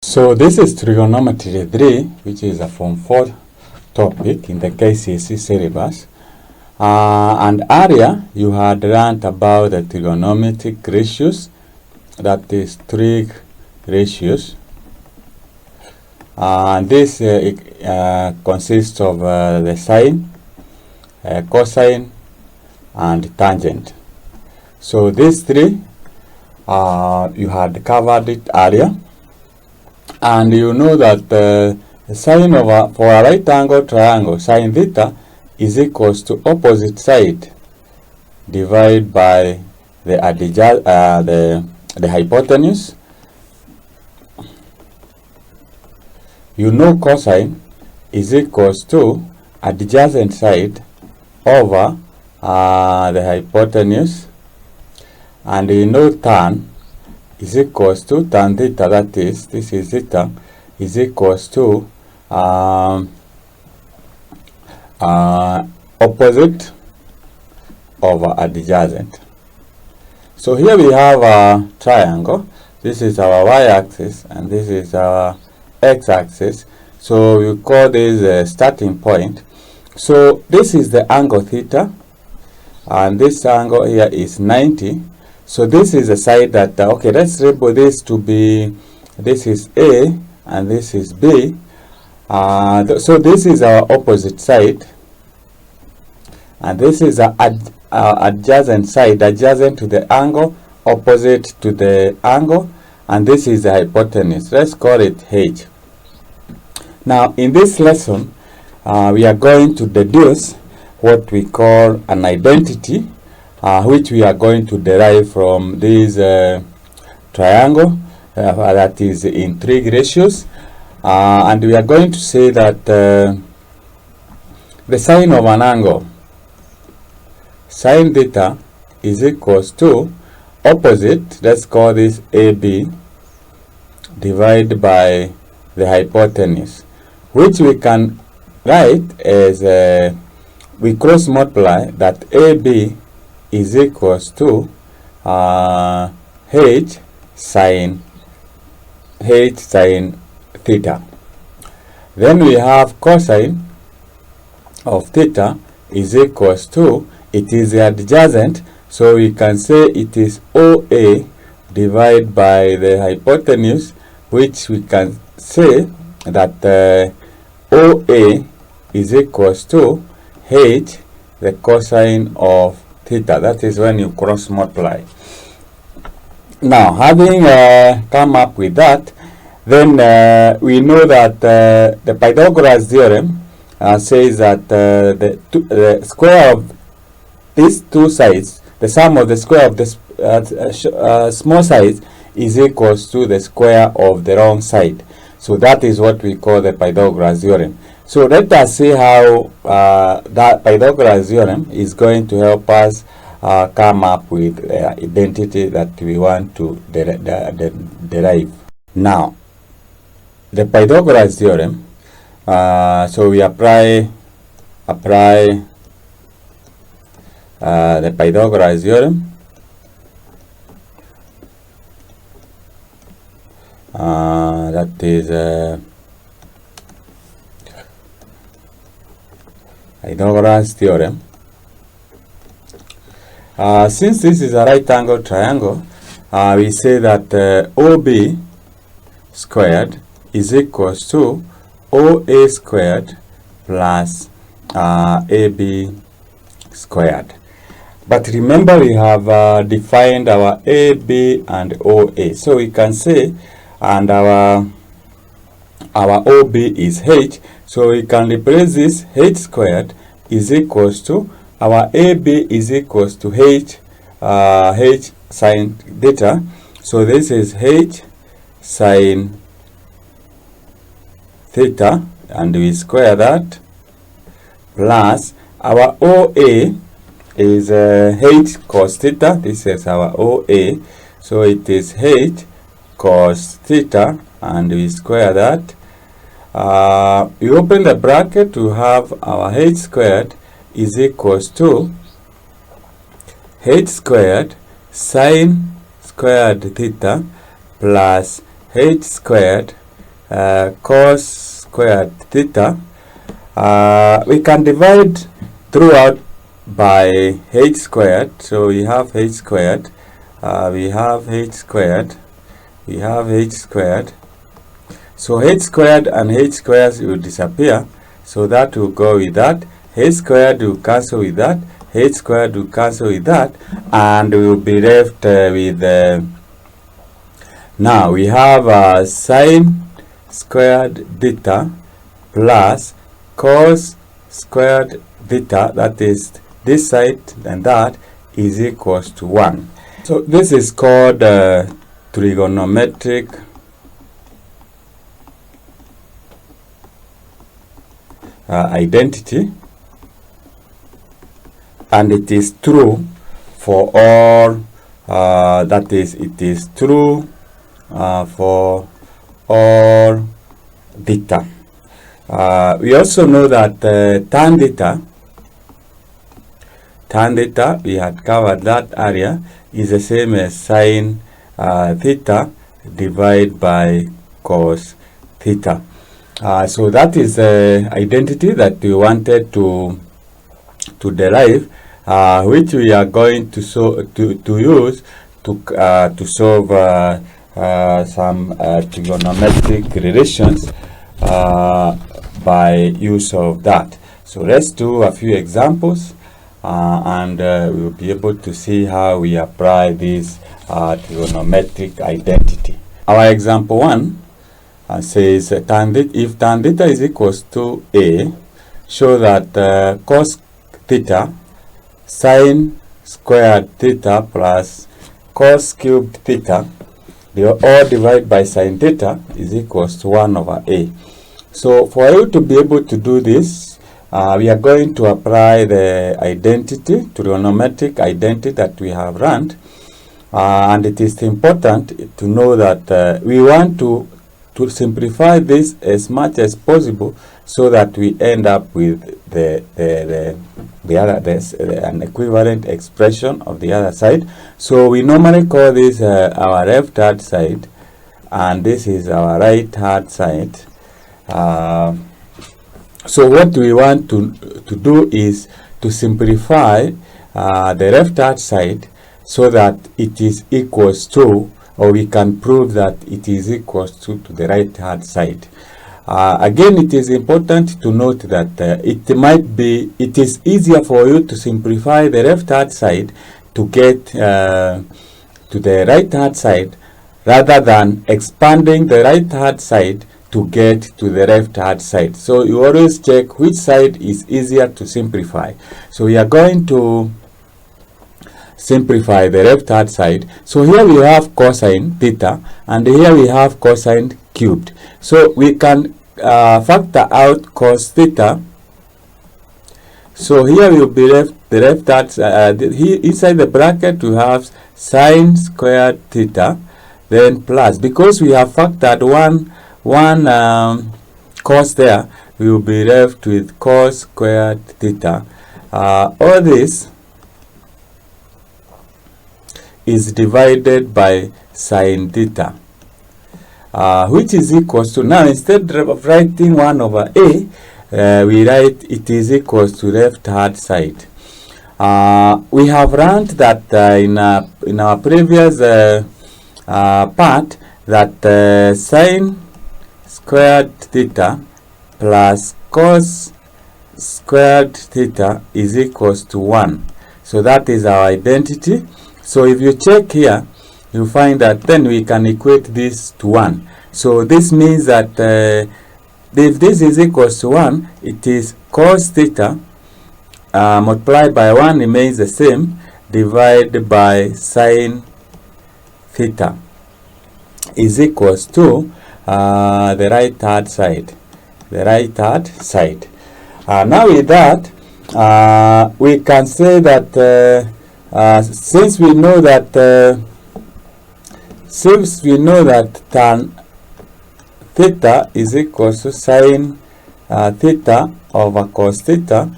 So this is Trigonometry 3, which is a Form 4 topic in the KCSE syllabus. And earlier you had learned about the trigonometric ratios, that is trig ratios. And this consists of the sine, cosine, and tangent. So these three, you had covered it earlier. And you know that the sine for a right angle triangle, sine theta is equals to opposite side divided by the hypotenuse. You know cosine is equals to adjacent side over the hypotenuse, and you know tan is equals to tan theta, that is, this is theta, is equals to opposite over adjacent. So here we have a triangle. This is our y-axis and this is our x-axis. So we call this a starting point. So this is the angle theta, and this angle here is 90. So this is the side that, okay, let's label this to be, this is A and this is B. So this is our opposite side. And this is our adjacent side, adjacent to the angle, opposite to the angle. And this is the hypotenuse. Let's call it H. Now, in this lesson, we are going to deduce what we call an identity, which we are going to derive from this triangle that is in trig ratios, and we are going to say that the sine of an angle, sine theta, is equals to opposite, let's call this AB, divided by the hypotenuse, which we can write as we cross multiply that AB is equals to H sine theta. Then we have cosine of theta is equals to, it is adjacent, so we can say it is OA divided by the hypotenuse, which we can say that OA is equals to H, the cosine of theta. That is when you cross multiply. Now, having come up with that, then we know that the Pythagoras theorem says that the square of these two sides, the sum of the square of the small sides is equals to the square of the wrong side. So that is what we call the Pythagoras theorem. So let us see how that Pythagoras theorem is going to help us come up with identity that we want to derive. Now, the Pythagoras theorem, so we apply the Pythagoras theorem. That is Pythagoras theorem. Since this is a right angle triangle, we say that OB squared is equals to OA squared plus AB squared. But remember, we have defined our AB and OA. So we can say, and our OB is H, so we can replace this H squared is equals to, our AB is equals to H sine theta. So this is H sine theta, and we square that, plus our OA is H cos theta. This is our OA, so it is H cos theta, and we square that. We open the bracket to have our H squared is equals to H squared sine squared theta plus H squared cos squared theta, we can divide throughout by h squared. So we have h squared, we have h squared, we have h squared. So h squared and h squares will disappear, so that will go with that. H squared will cancel with that, h squared will cancel with that, and we will be left with now we have sine squared theta plus cos squared theta, that is this side and that, is equals to 1. So this is called trigonometric identity, and it is true for all, that is, it is true for all theta. We also know that tan theta, we had covered that area, is the same as sine theta divided by cos theta. So that is the identity that we wanted to derive, which we are going to use to solve some trigonometric relations by use of that. So let's do a few examples, and we'll be able to see how we apply this trigonometric identity. Our example 1 says if tan theta is equals to a, show that cos theta sine squared theta plus cos cubed theta, they are all divided by sine theta, is equals to 1 over a. So for you to be able to do this, we are going to apply the identity, trigonometric identity that we have run, and it is important to know that we want to simplify this as much as possible, so that we end up with an equivalent expression of the other side. So we normally call this our left hand side, and this is our right hand side. So what we want to do is to simplify the left hand side, so that it is equals to, or we can prove that it is equals to the right hand side. Again, it is important to note that it is easier for you to simplify the left hand side to get to the right hand side, rather than expanding the right hand side to get to the left hand side. So you always check which side is easier to simplify. So we are going to simplify the left hand side. So here we have cosine theta, and here we have cosine cubed. So we can factor out cos theta. So here will be left the left hand inside the bracket we have sine squared theta, then plus, because we have factored one cos there, we will be left with cos squared theta. All this is divided by sine theta, which is equals to, now instead of writing 1 over a, we write it is equals to left hand side. We have learned that in our previous part, that sine squared theta plus cos squared theta is equals to 1. So that is our identity. So if you check here, you find that then we can equate this to 1. So this means that if this is equals to 1, it is cos theta multiplied by 1 remains the same, divided by sine theta is equals to the right hand side. The right hand side. Now with that, we can say that since we know that tan theta is equals to sine theta over cos theta,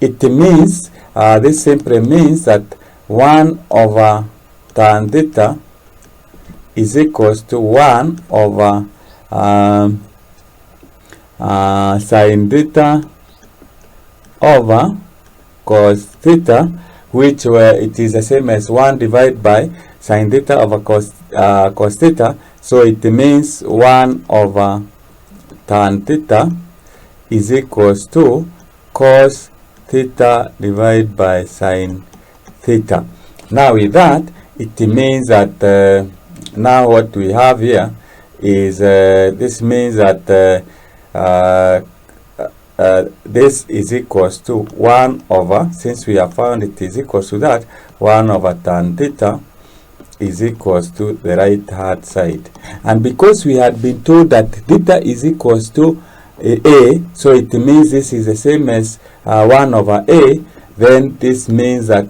it means this simply means that 1 over tan theta is equals to 1 over sine theta over cos theta, which it is the same as 1 divided by sine theta over cos theta. So it means 1 over tan theta is equals to cos theta divided by sine theta. Now with that, it means that now what we have here is this means that this is equals to 1 over, since we have found it is equals to that, 1 over tan theta is equals to the right hand side. And because we had been told that theta is equals to a, so it means this is the same as 1 over a, then this means that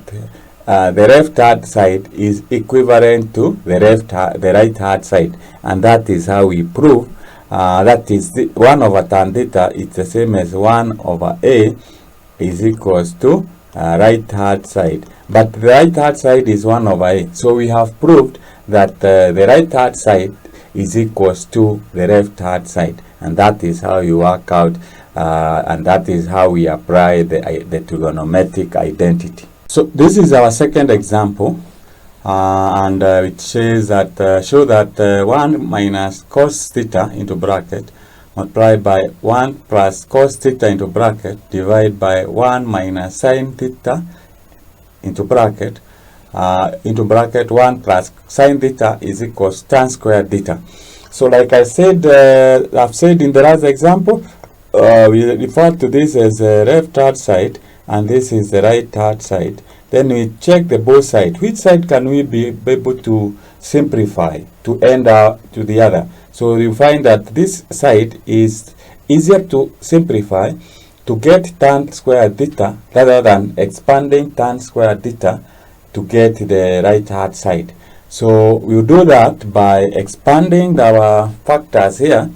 the left hand side is equivalent to the right hand side, and that is how we prove that is 1 over tan theta is the same as 1 over a is equals to right hand side. But the right hand side is 1 over a, so we have proved that the right hand side is equals to the left hand side, and that is how you work out and that is how we apply the trigonometric identity. So this is our second example, and it shows that 1 minus cos theta into bracket multiplied by 1 plus cos theta into bracket divided by 1 minus sine theta into bracket 1 plus sine theta is equals tan squared theta. So like I said, I've said in the last example, we refer to this as the left hand side, and this is the right hand side. Then we check the both sides. Which side can we be able to simplify to end up to the other? So you find that this side is easier to simplify to get tan squared theta rather than expanding tan squared theta to get the right hand side. So we'll do that by expanding our factors here.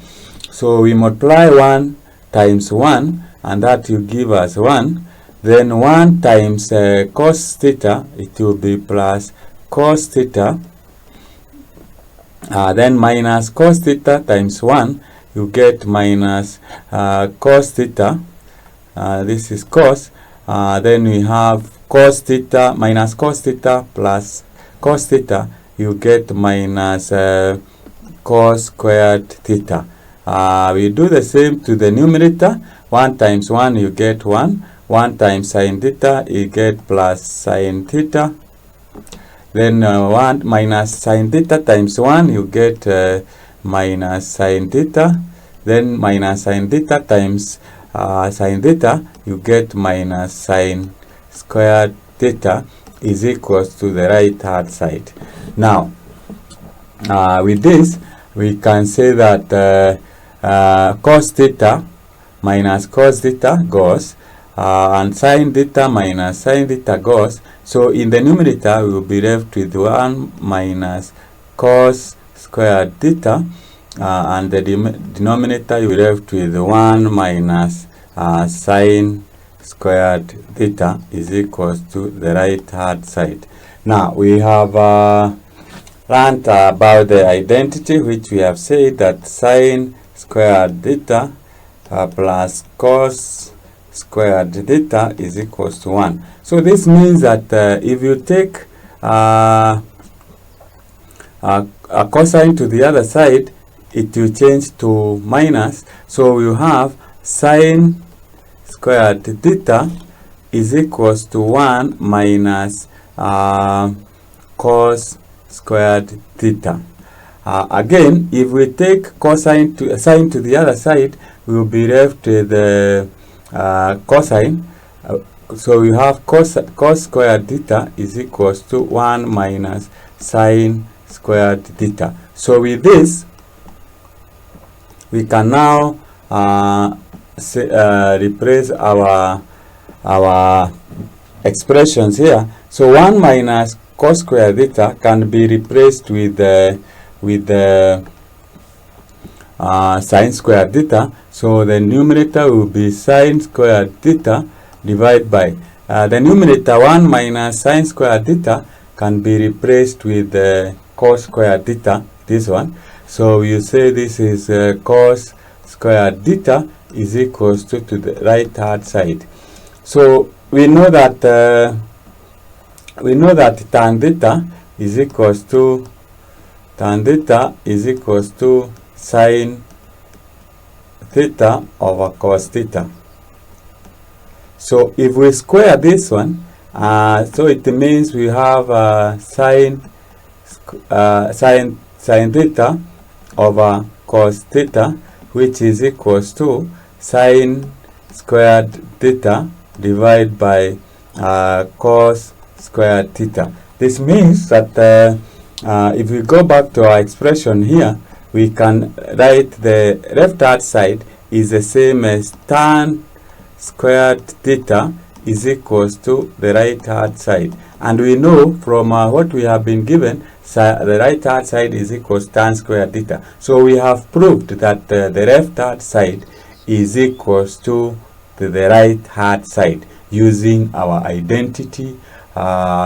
So we multiply 1 times 1, and that will give us 1. Then 1 times cos theta, it will be plus cos theta. Then minus cos theta times 1, you get minus cos theta. This is cos. Then we have cos theta minus cos theta plus cos theta. You get minus cos squared theta. We do the same to the numerator. 1 times 1, you get 1. 1 times sine theta, you get plus sine theta. Then 1 minus sine theta times 1, you get minus sine theta. Then minus sine theta times sine theta, you get minus sine squared theta is equals to the right hand side. Now, with this, we can say that cos theta minus cos theta goes, and sine theta minus sine theta goes. So in the numerator, we will be left with 1 minus cos squared theta, and the denominator you will be left with 1 minus sine squared theta is equals to the right hand side. Now we have learned about the identity, which we have said that sine squared theta plus cos squared theta is equals to 1. So this means that if you take a cosine to the other side, it will change to minus. So you have sine squared theta is equals to 1 minus cos squared theta. Again, if we take cosine to sine to the other side, we will be left with the cosine. So we have cos squared theta is equals to 1 minus sine squared theta. So with this, we can now replace our expressions here. So 1 minus cos squared theta can be replaced with sine squared theta. So the numerator will be sine squared theta divided by the numerator 1 minus sine squared theta can be replaced with cos squared theta, this one. So you say this is cos squared theta is equals to the right hand side. So we know that tan theta is equals to sine theta over cos theta. So if we square this one, so it means we have sine theta over cos theta, which is equals to sine squared theta divided by cos squared theta. This means that if we go back to our expression here, we can write the left hand side is the same as tan squared theta is equals to the right hand side. And we know from what we have been given, the right hand side is equals tan squared theta. So we have proved that the left hand side is equals to the right hand side using our identity,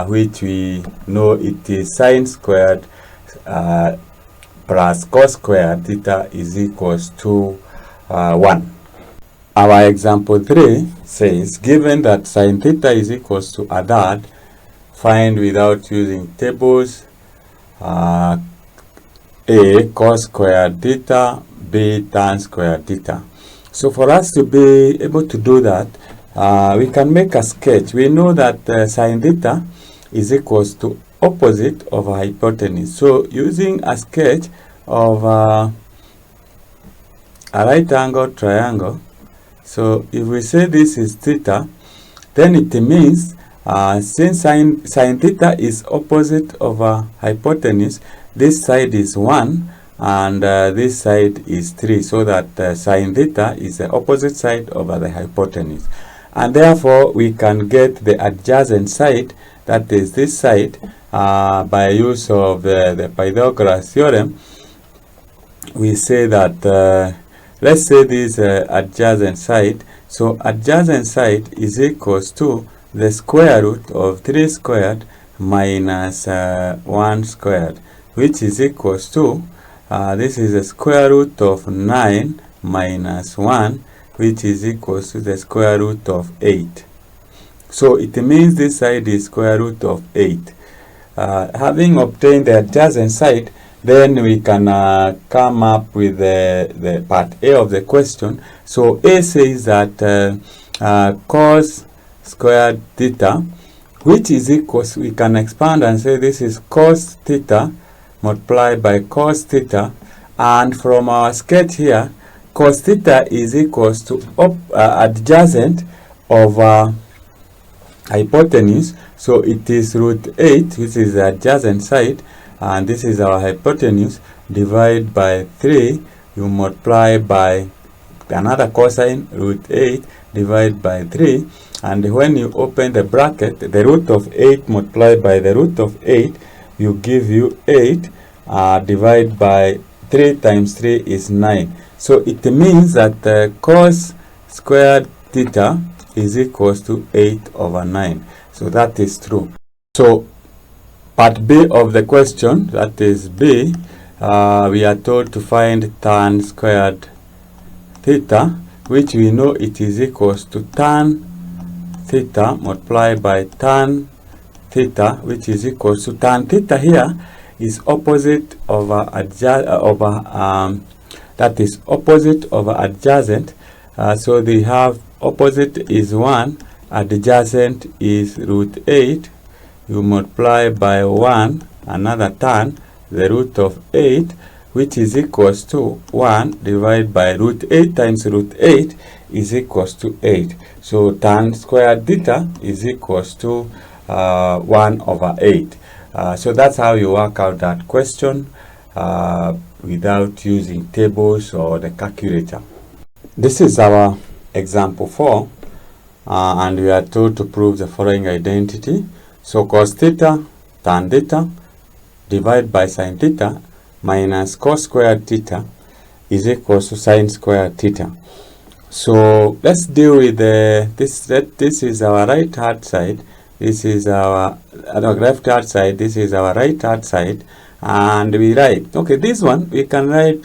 which we know it is sine squared plus cos squared theta is equals to 1. Our example 3 says, given that sine theta is equals to a third, find without using tables A cos squared theta, B tan squared theta. So for us to be able to do that, we can make a sketch. We know that sine theta is equals to opposite of a hypotenuse. So using a sketch of a right angle triangle, so if we say this is theta, then it means since sine theta is opposite of a hypotenuse, this side is 1 and this side is 3, so that sine theta is the opposite side over the hypotenuse. And therefore we can get the adjacent side, that is this side, by use of the Pythagoras theorem. We say that let's say this adjacent side. So adjacent side is equals to the square root of 3 squared minus 1 squared, which is equals to this is the square root of 9 minus 1, which is equals to the square root of 8. So it means this side is square root of 8. Having obtained the adjacent side, then we can come up with the part A of the question. So A says that cos squared theta, which is equals, we can expand and say this is cos theta multiplied by cos theta, and from our sketch here, cos theta is equals to adjacent of hypotenuse. So it is root 8, which is the adjacent side, and this is our hypotenuse, divided by 3, you multiply by another cosine, root 8, divided by 3, and when you open the bracket, the root of 8 multiplied by the root of 8 will give you 8, divided by 3 times 3 is 9. So it means that cos squared theta is equals to 8 over 9. So that is true. So part B of the question, that is B, we are told to find tan squared theta, which we know it is equals to tan theta multiplied by tan theta, which is equals to tan theta here is opposite over that is opposite over adjacent. So they have opposite is 1, adjacent is root 8. You multiply by 1, another tan, the root of 8, which is equals to 1 divided by root 8 times root 8 is equals to 8. So tan squared theta is equals to 1 over 8. So that's how you work out that question without using tables or the calculator. This is our example 4, and we are told to prove the following identity. So cos theta tan theta divided by sin theta minus cos squared theta is equals to sin squared theta. So let's deal with this is our right hand side, this is our left hand side, this is our right hand side, and we write, okay, this one we can write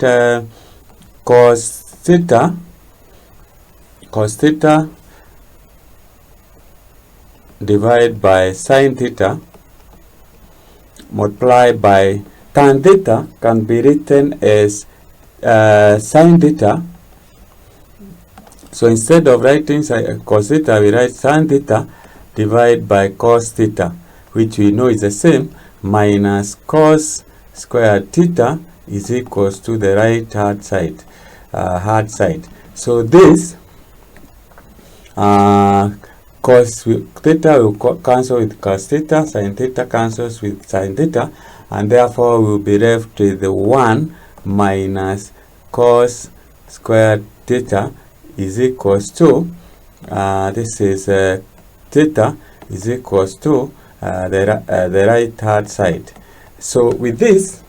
cos theta divided by sine theta multiplied by tan theta can be written as sine theta. So instead of writing cos theta, we write sine theta divided by cos theta, which we know is the same, minus cos squared theta is equals to the right hand side. So this cos theta will cancel with cos theta, sin theta cancels with sin theta, and therefore we will be left with the 1 minus cos squared theta is equals to this is theta is equals to the right hand side. So with this,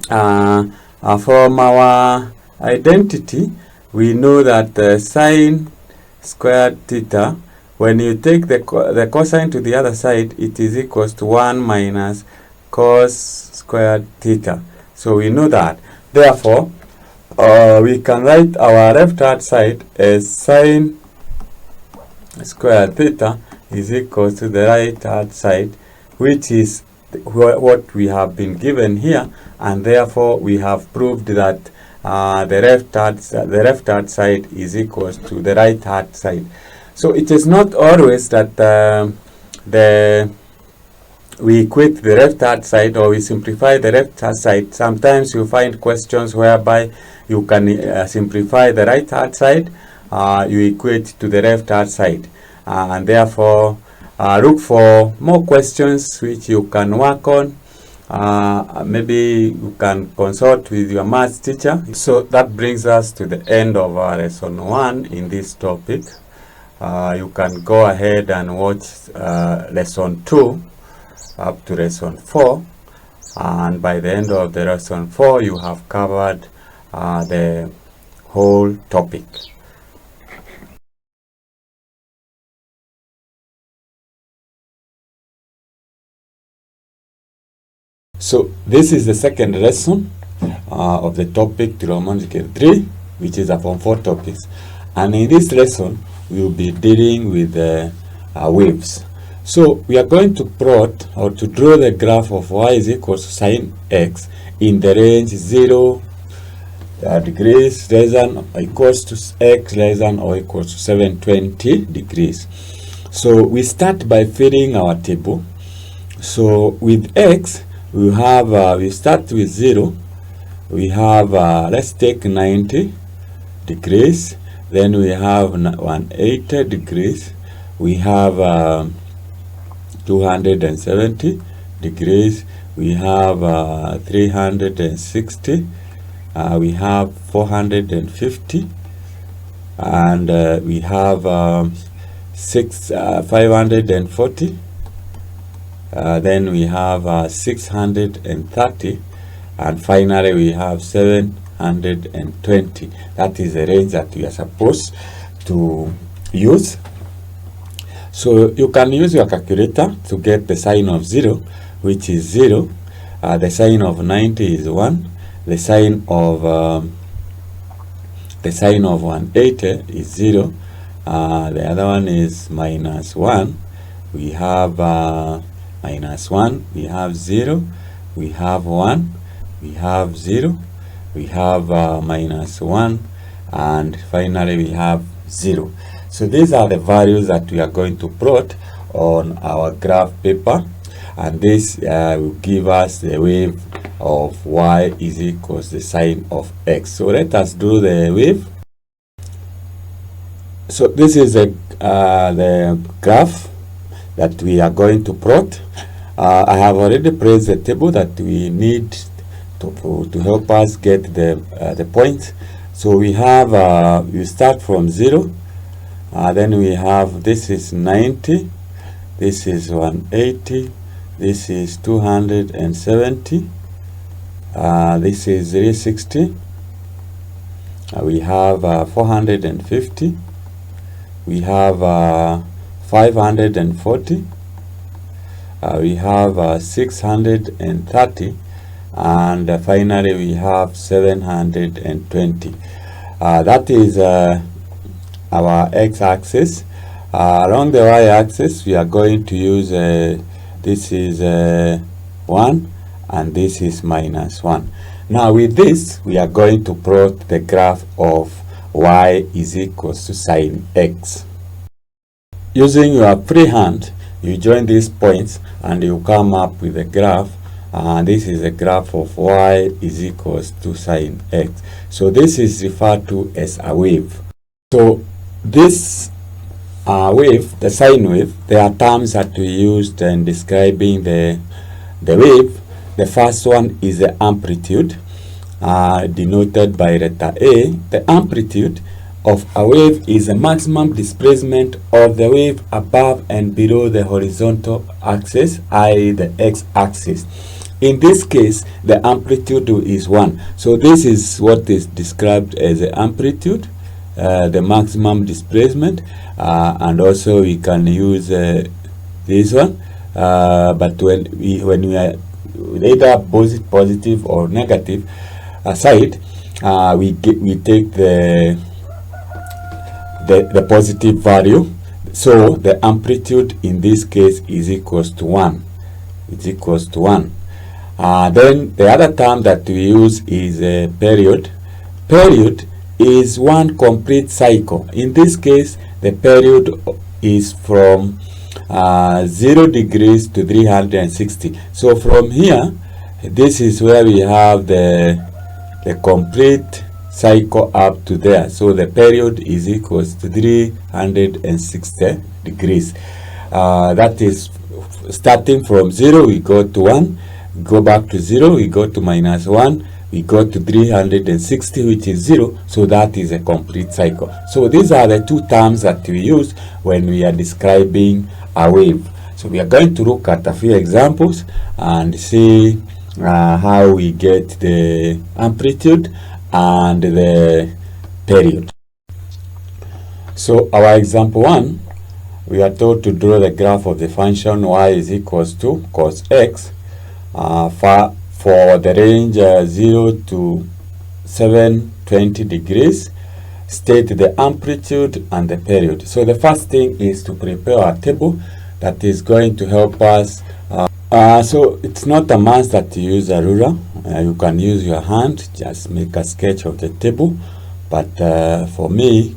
from our identity, we know that sine squared theta, when you take the cosine to the other side, it is equals to 1 minus cos squared theta. So we know that. Therefore, we can write our left hand side as sine squared theta is equal to the right hand side, which is what we have been given here, and therefore we have proved that the left hand side is equal to the right hand side. So it is not always that we equate the left hand side or we simplify the left hand side. Sometimes you find questions whereby you can simplify the right hand side, you equate to the left hand side, and therefore look for more questions which you can work on. Maybe you can consult with your maths teacher. So that brings us to the end of our lesson 1 in this topic. You can go ahead and watch lesson 2 up to lesson 4, and by the end of the lesson 4 you have covered the whole topic. So this is the second lesson of the topic Trigonometry 3, which is upon 4 topics, and in this lesson we will be dealing with waves. So we are going to plot or to draw the graph of y is equals to sine x in the range 0 degrees less than or equals to x less than or equals to 720 degrees. So we start by filling our table. So with x we have we start with 0. We have let's take 90 degrees. Then we have 180 degrees. We have 270 degrees. We have 360. We have 450, and we have 540. Then we have 630, and finally we have 720. That is the range that we are supposed to use. So you can use your calculator to get the sine of 0, which is 0. The sine of 90 is 1. The sine of 180 is 0. The other one is minus 1. We have minus 1. We have 0. We have 1. We have 0. We have minus 1, and finally we have 0. So these are the values that we are going to plot on our graph paper, and this will give us the wave of y is equals the sine of x. So let us do the wave. So this is the graph that we are going to plot. I have already placed the table that we need to help us get the point. So we have we start from 0. Then we have, this is 90, this is 180, this is 270, this is 360, we have 450, we have 540, we have 630, and finally we have 720. That is our x-axis. Along the y-axis we are going to use this is 1 and this is -1. Now with this we are going to plot the graph of y is equals to sine x. Using your free hand, you join these points and you come up with a graph, and this is a graph of y is equals to sine x. So this is referred to as a wave. So this wave, the sine wave, there are terms that we used in describing the wave. The first one is the amplitude, denoted by letter A. The amplitude of a wave is the maximum displacement of the wave above and below the horizontal axis, i.e. the x-axis. In this case, the amplitude is 1. So this is what is described as the amplitude, the maximum displacement, and also we can use this one, but when we are either positive or negative side, we take the positive value. So the amplitude in this case is equals to 1. It's equals to 1. Then the other term that we use is a period. Period is one complete cycle. In this case, the period is from 0 degrees to 360. So from here, this is where we have the complete cycle up to there. So the period is equals to 360 degrees. That is starting from 0, we go to 1, go back to 0, we go to -1, we go to 360, which is 0. So that is a complete cycle. So these are the two terms that we use when we are describing a wave. So we are going to look at a few examples and see how we get the amplitude and the period. So our example 1, we are told to draw the graph of the function y is equals to cos x for the range 0 to 720 degrees. State the amplitude and the period. So the first thing is to prepare a table that is going to help us. So it's not a must that you use a ruler. You can use your hand, just make a sketch of the table. But for me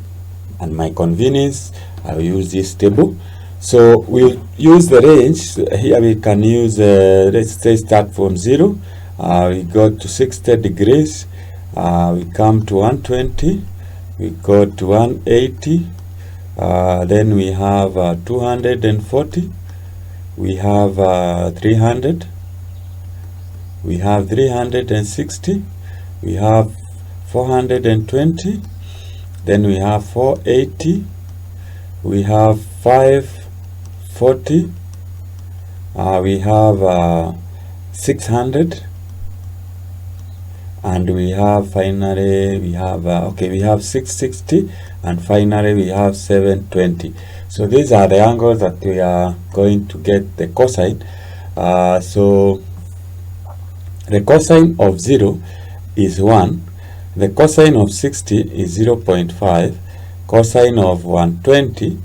and my convenience, I will use this table. So we'll use the range. Here we can use, let's say, start from 0. We go to 60 degrees. We come to 120. We go to 180. Then we have 240. We have 300. We have 360. We have 420. Then we have 480. We have 540. We have 600. And we have finally we have we have 660, and finally we have 720. So these are the angles that we are going to get the cosine. So the cosine of 0 is 1. The cosine of 60 is 0.5. Cosine of 120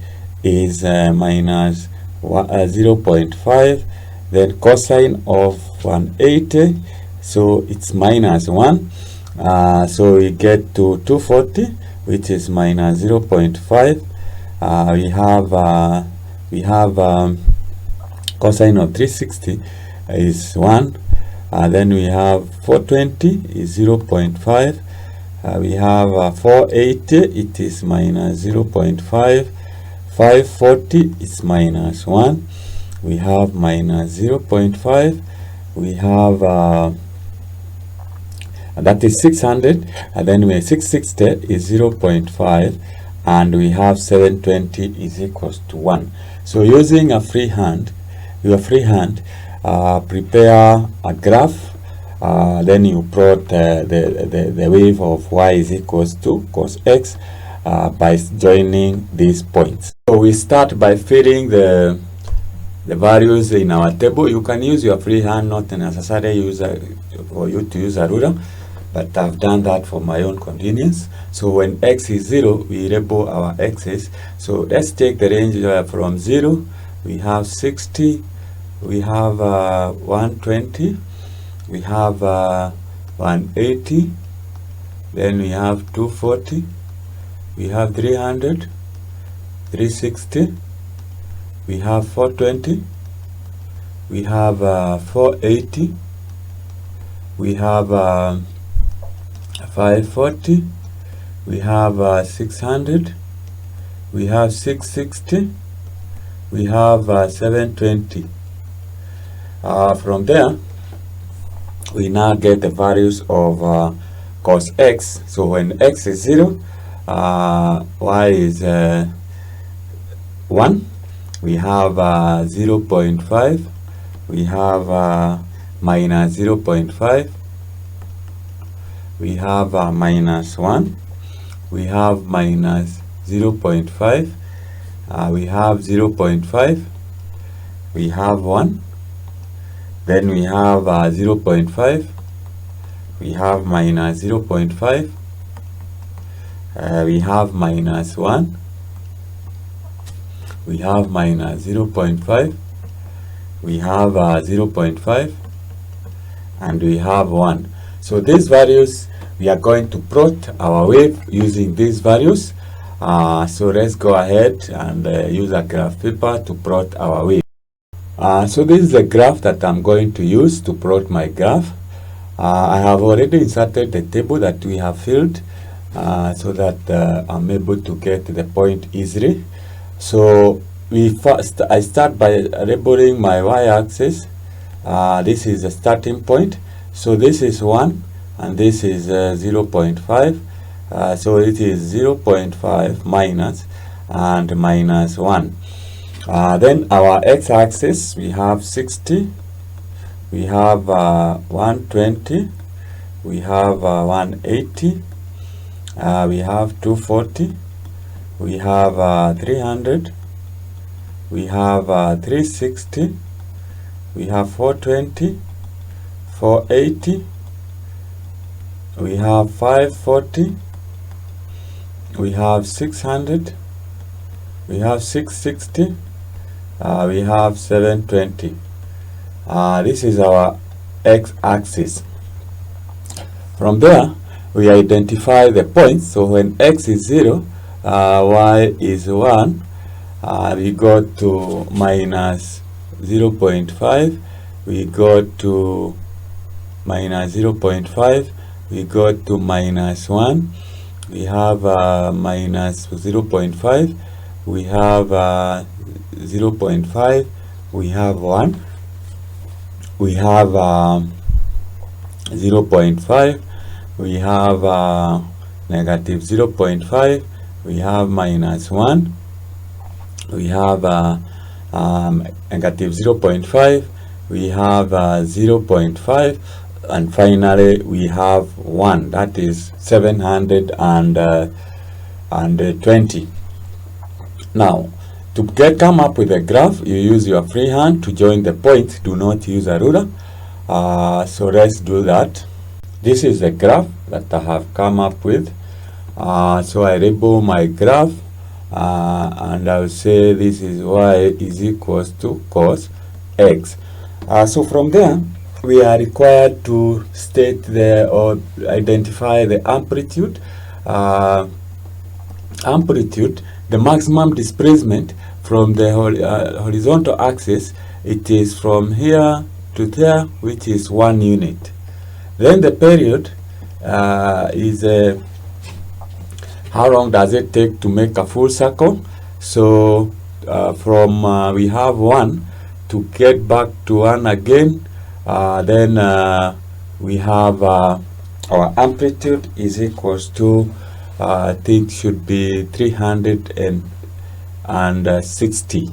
is minus 0.5. Then cosine of 180, so it's -1. So we get to 240, which is minus 0.5. We have cosine of 360 is 1. Then we have 420 is 0.5. We have 480, it is minus 0.5. 540 is -1. We have minus 0.5. We have that is 600, and then we have 660 is 0.5, and we have 720 is equals to 1. So using your free hand, prepare a graph. Then you plot the wave of y is equals to cos x by joining these points. So we start by filling the the values in our table. You can use your free hand, not necessarily for you to use a ruler, but I've done that for my own convenience. So when x is 0, we label our x's. So let's take the range from 0. We have 60, we have 120, we have 180, then we have 240, we have 300, 360, we have 420, we have 480, we have 540, we have 600, we have 660, we have 720. From there, we now get the values of cos x. So when x is 0, y is 1, we have 0.5, we have minus 0.5, we have minus 1, we have minus 0.5, we have 0.5, we have 1, then we have 0.5, we have minus 0.5, we have minus 1, we have minus 0.5, we have 0.5, and we have 1. So these values, we are going to plot our wave using these values. So let's go ahead and use a graph paper to plot our wave. So this is the graph that I'm going to use to plot my graph. I have already inserted the table that we have filled so that I'm able to get the point easily. So I start by labeling my y-axis. This is the starting point. So this is 1 and this is 0.5. So it is 0.5 minus and minus 1. Then our x-axis, we have 60, we have 120, we have 180, we have 240, we have 300, we have 360, we have 420, 480, we have 540, we have 600, we have 660, we have 720. This is our x-axis. From there, we identify the points. So when x is 0, y is 1, we go to minus 0.5, we go to minus 0.5, we go to minus 1, we have minus 0.5, we have 0.5, we have 1, we have 0.5, we have negative 0.5, we have minus 1, we have negative 0.5, we have 0.5, and finally we have 1, that is 720. Now, to come up with a graph, you use your free hand to join the points. Do not use a ruler. So let's do that. This is the graph that I have come up with. So I label my graph, and I'll say this is y is equals to cos x. So from there, we are required to state or identify the amplitude. The maximum displacement from the horizontal axis, it is from here to there, which is 1 unit. Then the period is how long does it take to make a full circle. So from we have 1 to get back to 1 again, then we have our amplitude is equals to I think should be 360.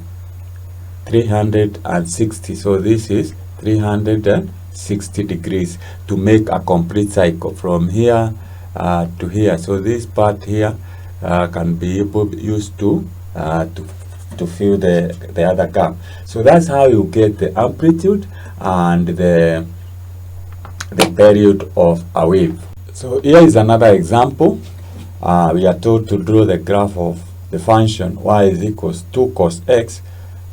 So this is 360 degrees to make a complete cycle from here to here. So this part here can be used to to fill the other gap. So that's how you get the amplitude and the period of a wave. So here is another example. We are told to draw the graph of the function y is equals 2 cos x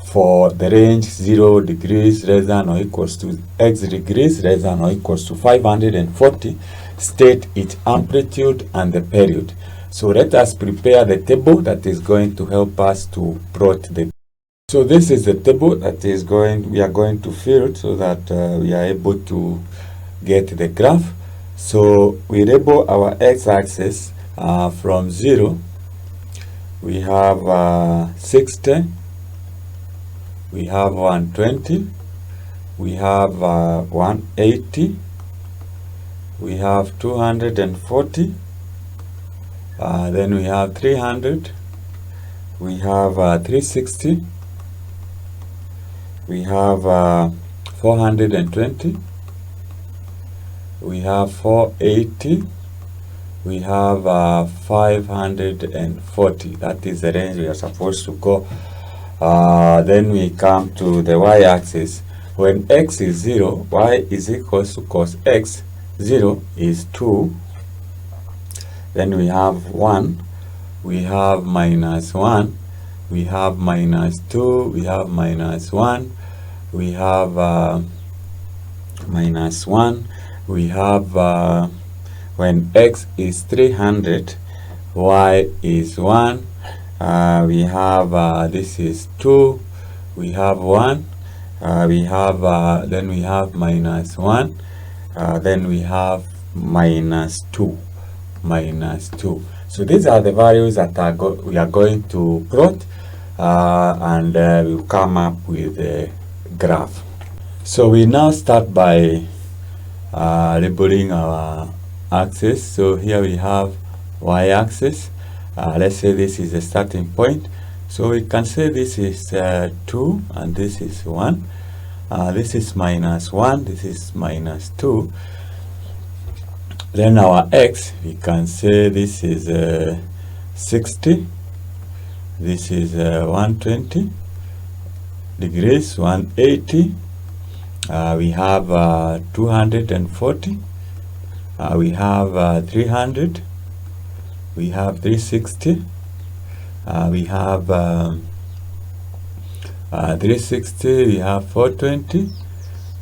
for the range 0 degrees less than or equals to x degrees less than or equals to 540. State its amplitude and the period. So let us prepare the table that is going to help us to plot the. So this is the table that we are going to fill so that we are able to get the graph. So we label our x-axis from 0. We have 60. We have 120. We have 180. We have 240. Then we have 300. We have 360. We have 420. We have 480. We have 540. That is the range we are supposed to go. Then we come to the y-axis. When x is 0, y is equals to cos x. 0 is 2. Then we have 1. We have minus 1. We have minus 2. We have minus 1. We have minus 1. We have when x is 300, y is 1. We have this is 2. We have 1. We have then we have minus 1. Then we have minus 2. Minus 2. So these are the values that we are going to plot, and we'll come up with a graph. So we now start by labeling our axis. So here we have y-axis. Let's say this is the starting point. So we can say this is 2 and this is 1. This is minus 1. This is minus 2. Then our x, we can say this is 60. This is 120 degrees, 180. We have 240. We have 300. We have 360. We have 360. We have 420.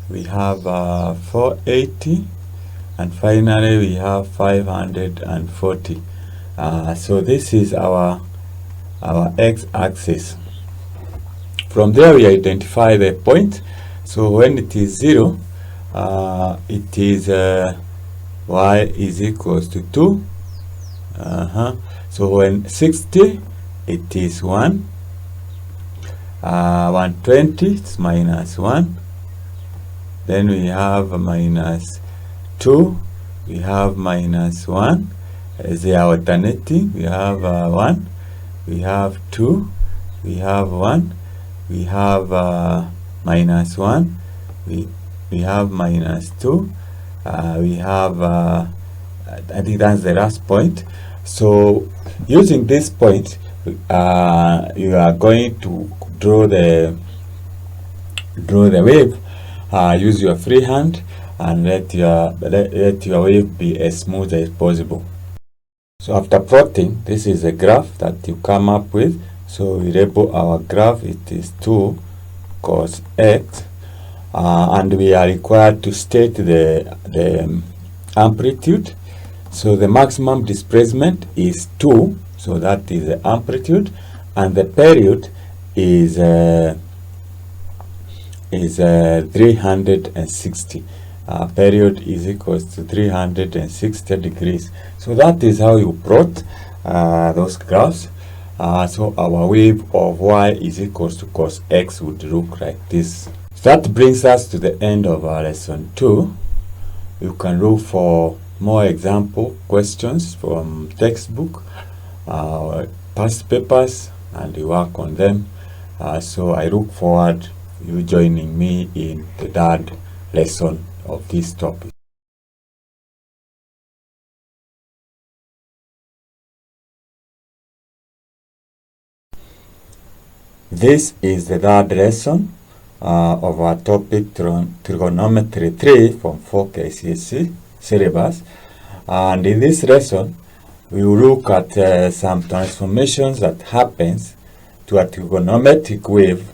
We have 480. And finally we have 540. So this is our x-axis. From there we identify the point. So when it is 0, it is y is equals to 2. So when 60, it is 1. 120 is minus 1. Then we have minus 2. We have minus 1. As they are alternating, we have 1. We have 2. We have 1. We have minus 1. We have minus 2. We have I think that's the last point. So using this point, you are going to draw the wave. Use your free hand and let your wave be as smooth as possible. So after plotting, this is a graph that you come up with. So we label our graph. It is 2 cos x, and we are required to state the amplitude. So the maximum displacement is 2, so that is the amplitude, and the period is 360. Period is equals to 360 degrees. So that is how you plot those graphs. So our wave of y is equals to cos x would look like this. So that brings us to the end of our lesson 2. You can look for more example questions from textbook, past papers, and you work on them. So I look forward you joining me in the third lesson of this topic. This is the third lesson of our topic Trigonometry 3 from 4 KCSE syllabus. And in this lesson, we will look at some transformations that happens to a trigonometric wave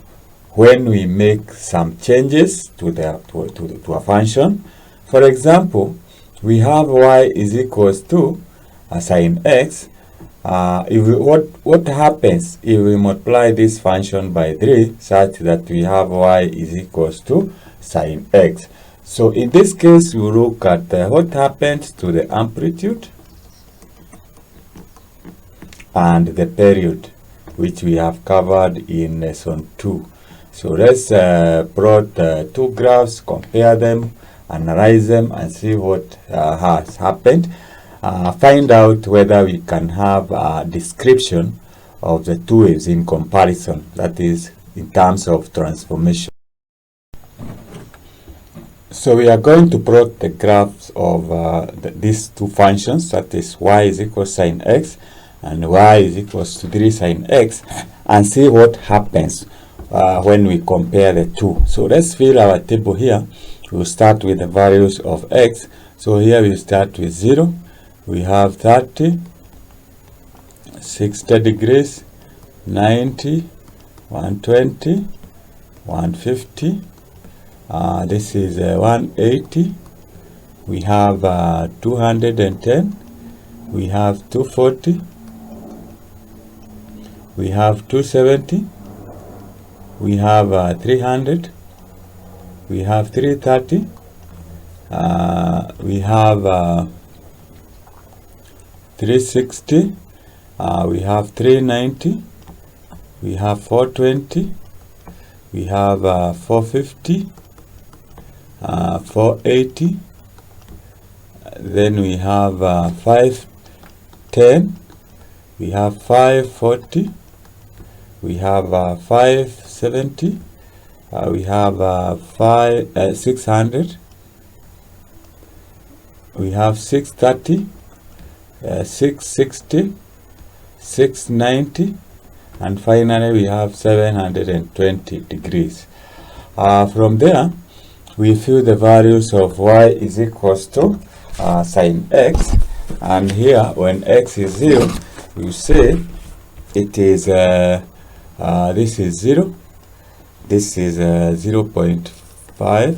when we make some changes to a function. For example, we have y is equals to sine x. What happens if we multiply this function by 3 such that we have y is equals to sine x? So in this case, we look at what happens to the amplitude and the period, which we have covered in lesson 2. So let's plot two graphs, compare them, analyze them, and see what has happened. Find out whether we can have a description of the two waves in comparison, that is, in terms of transformation. So we are going to plot the graphs of these two functions, that is y is equals sine x and y is equals to 3 sine x, and see what happens when we compare the two. So let's fill our table here. We'll start with the values of x. So here we start with 0. We have 30, 60 degrees, 90, 120, 150. This is 180. We have 210. We have 240. We have 270. We have 300. We have 330. We have 360. We have 390. We have 420. We have 450. 480. Then we have 510. We have 540. We have 570. We have 600. We have 630. 660, 690, and finally we have 720 degrees. From there, we fill the values of y is equals to sine x, and here when x is 0, you say it is this is 0, this is 0.50,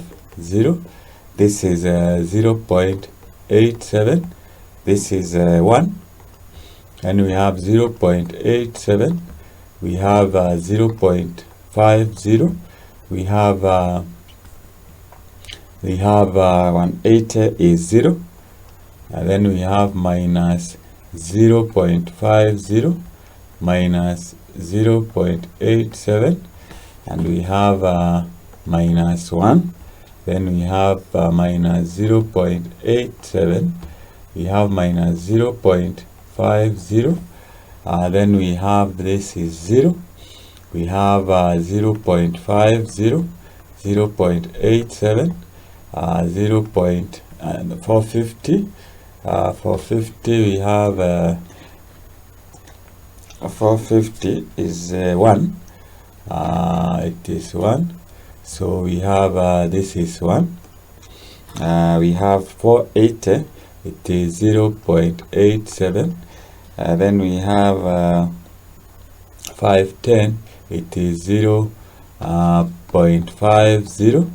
this is 0.87, this is 1, and we have 0.87, we have 0.50, we have 180 is 0, and then we have minus 0.50 minus 0.87, and we have minus 1, then we have minus 0.87, we have minus 0.50, then we have this is 0, we have 0.50, 0.87, 450, 450 we have 450 is 1, it is 1, so we have this is 1, we have 480, it is 0.87, then we have 510, it is 0.50,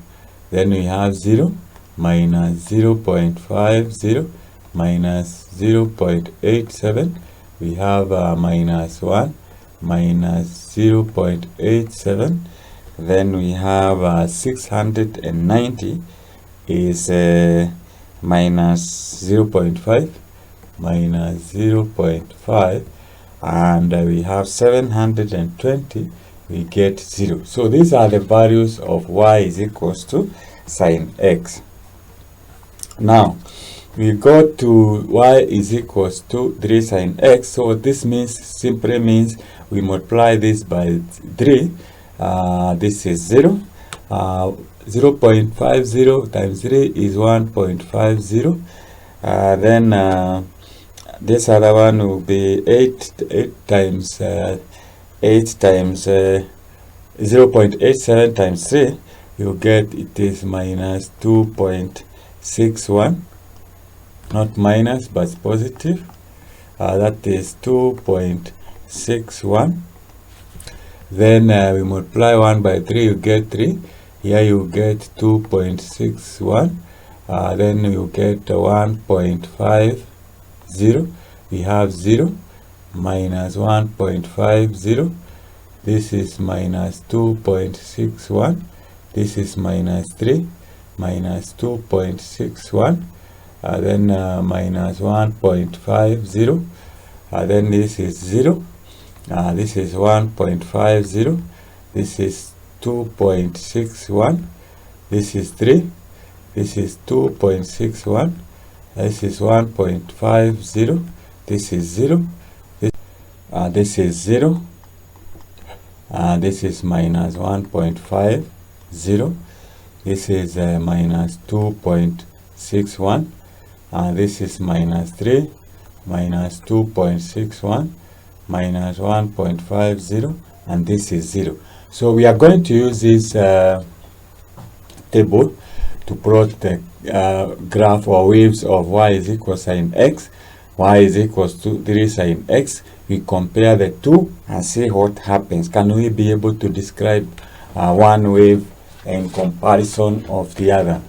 then we have 0 minus 0.50 minus 0.87, we have minus 1 minus 0.87, then we have 690 is minus 0.5 minus 0.5, and we have 720, we get 0. So these are the values of y is equals to sine x. Now we go to y is equals to 3 sine x. So this simply means we multiply this by 3. This is 0. 0.50 times 3 is 1.50. Then this other one will be 8 times 0.87 times 3, you get it is minus 2.61, not minus but positive. That is 2.61. Then we multiply 1 by 3, you get 3. Here you get 2.61. Then you get 1.50. We have 0 minus 1.50. This is minus 2.61. This is minus 3 minus 2.61. Then minus 1.50. Then this is 0. This is 1.50. This is 2.61. This is 3. This is 2.61. This is 1.50. This is 0. This is 0. This is minus 1.50. This is minus 2.61. This is minus 3 minus 2.61 minus 1.50, and this is 0. So we are going to use this table to plot the graph or waves of y is equal sine x, y is equals to 3 sine x. We compare the two and see what happens. Can we be able to describe one wave in comparison of the other?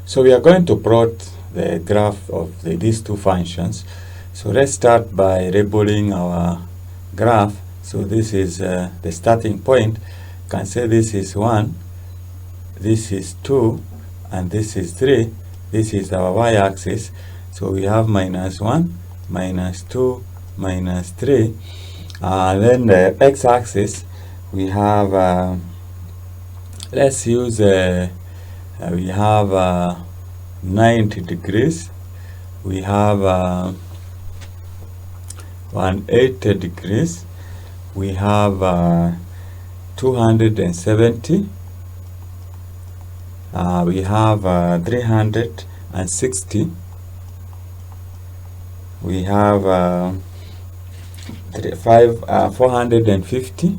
So we are going to plot the graph of these two functions. So let's start by labeling our graph. So this is the starting point. You can say this is 1, this is 2, and this is 3. This is our y-axis. So we have minus 1, minus 2, minus 3. Then the x-axis, we have, let's use, we have 90 degrees. We have 180 degrees. We have 270. We have 360. We have 450.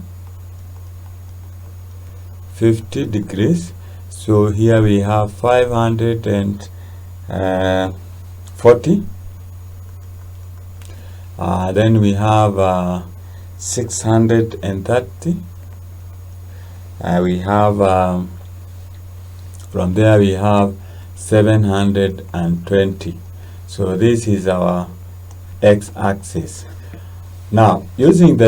50 degrees. So here we have 540. Then we have 630. We have from there we have 720. So this is our x-axis. Now using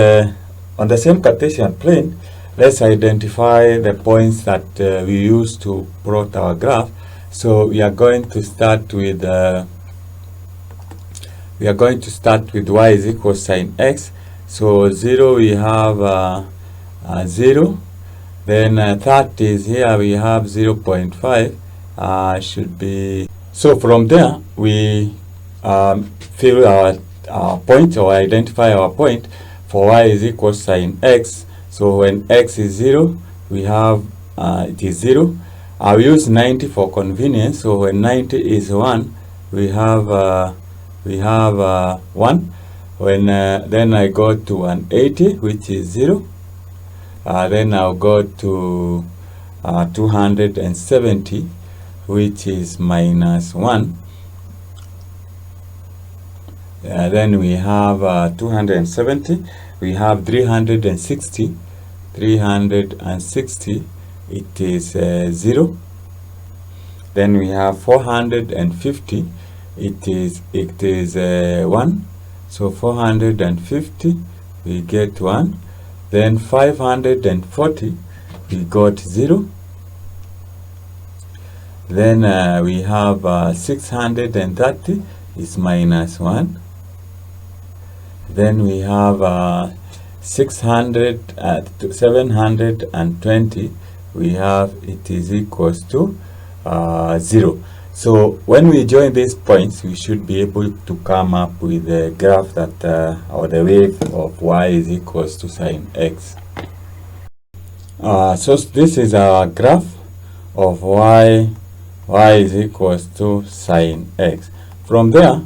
on the same Cartesian plane, let's identify the points that we use to plot our graph. So we are going to start with y is equal sine x. So 0 we have 0. Then 30 is here, we have 0.5. Should be, so from there we fill our point, or identify our point for y is equal sine x. So when x is 0, we have it is 0. I'll use 90 for convenience. So when 90 is 1, we have 1. When then I go to 180, which is 0. Then I'll go to 270, which is minus 1. Then we have 270. We have 360. 360, it is 0. Then we have 450. It is 1. So 450, we get 1. Then 540, we got 0. Then we have 630 is minus 1. Then we have 720, we have it is equals to 0. So when we join these points, we should be able to come up with a graph that or the wave of y is equals to sine x. So this is our graph of y is equals to sine x. From there,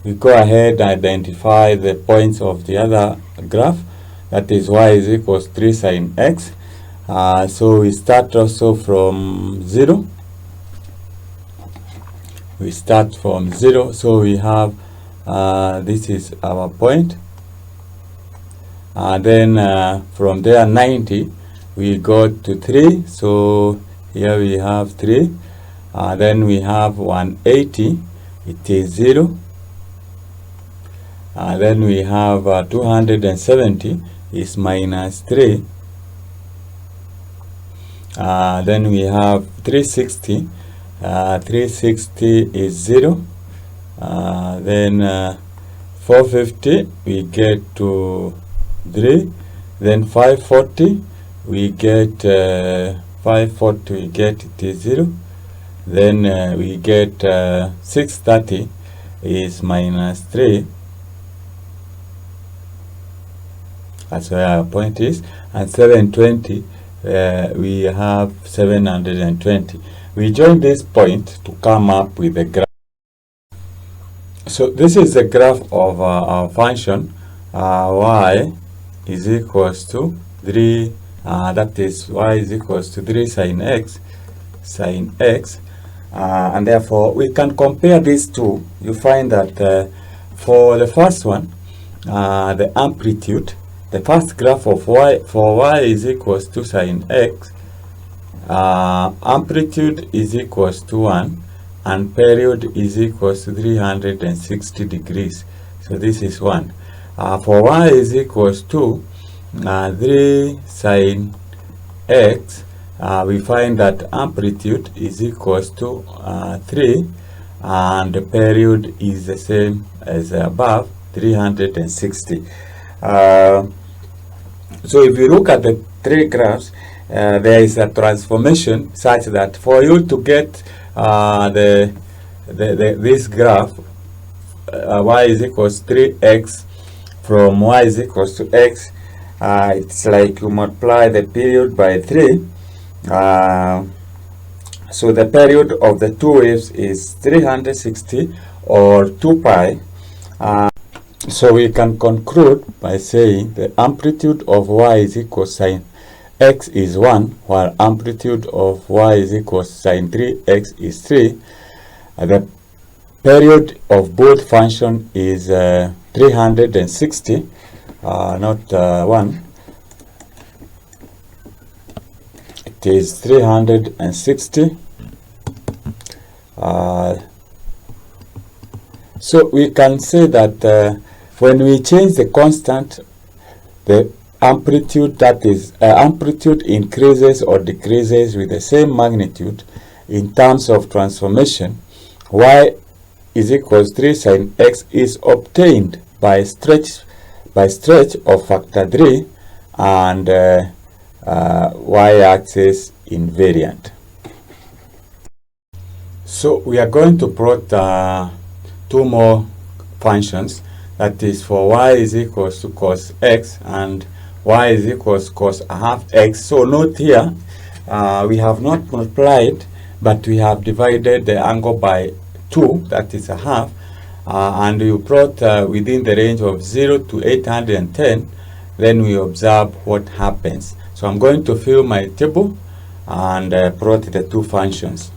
we go ahead and identify the points of the other graph, that is y is equals 3 sine x. So we start also from 0. We start from 0, so we have this is our point. Then from there 90 we go to 3, so here we have 3. Then we have 180, it is 0. Then we have 270 is minus 3. Then we have 360. 360 is 0. Then 450 we get to 3. Then 540 we get 540 we get it is 0. Then we get 630 is minus 3. That's where our point is. And 720 we have 720. We join this point to come up with a graph. So this is the graph of our function y is equals to 3, that is y is equals to 3 sine x, and therefore we can compare these two. You find that for the first one, the amplitude, the first graph of y, for y is equals to sine x, amplitude is equals to 1 and period is equals to 360 degrees. So this is 1. For y is equals to 3 sine x, we find that amplitude is equals to 3 and the period is the same as above, 360. So if you look at the three graphs, there is a transformation such that for you to get this graph, y is equals 3x from y is equals to x, it's like you multiply the period by 3. So the period of the two waves is 360 or 2 pi. So we can conclude by saying the amplitude of y is equals sine x is 1, while amplitude of y is equals sine 3x is 3. The period of both function is 360, not 1. It is 360. So we can say that when we change the constant, the amplitude, that is amplitude increases or decreases with the same magnitude in terms of transformation. Y is equals 3 sine x is obtained by stretch of factor 3 and y-axis invariant. So we are going to plot two more functions, that is for y is equals to cos x and y is equals cos a half x. So note here, we have not multiplied, but we have divided the angle by 2, that is a half, and you plot within the range of 0 to 810, then we observe what happens. So I'm going to fill my table and plot the two functions.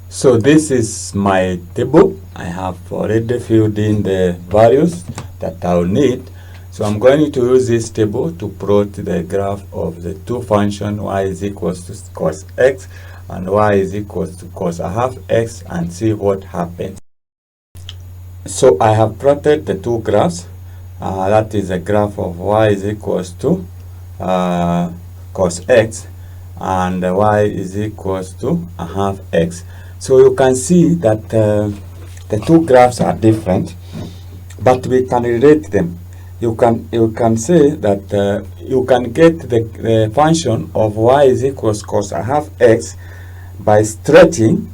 So this is my table. I have already filled in the values that I'll need. So I'm going to use this table to plot the graph of the two functions y is equals to cos x and y is equals to cos a half x and see what happens. So I have plotted the two graphs. That is a graph of y is equals to cos x and y is equals to a half x. So you can see that the two graphs are different, but we can relate them. You can say that you can get the function of y is equals cos a half x by stretching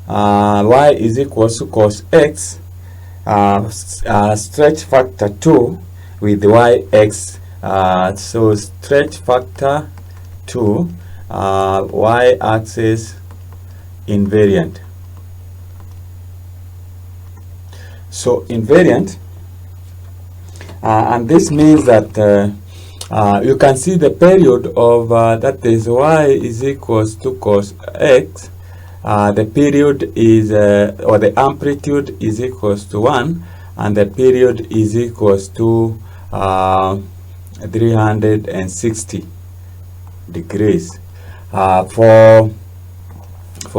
y is equals to cos x, stretch factor 2 with yx. So stretch factor 2, y-axis invariant. So invariant, and this means that you can see the period of that is y is equals to cos x. The period is or the amplitude is equals to 1, and the period is equals to 360 degrees. For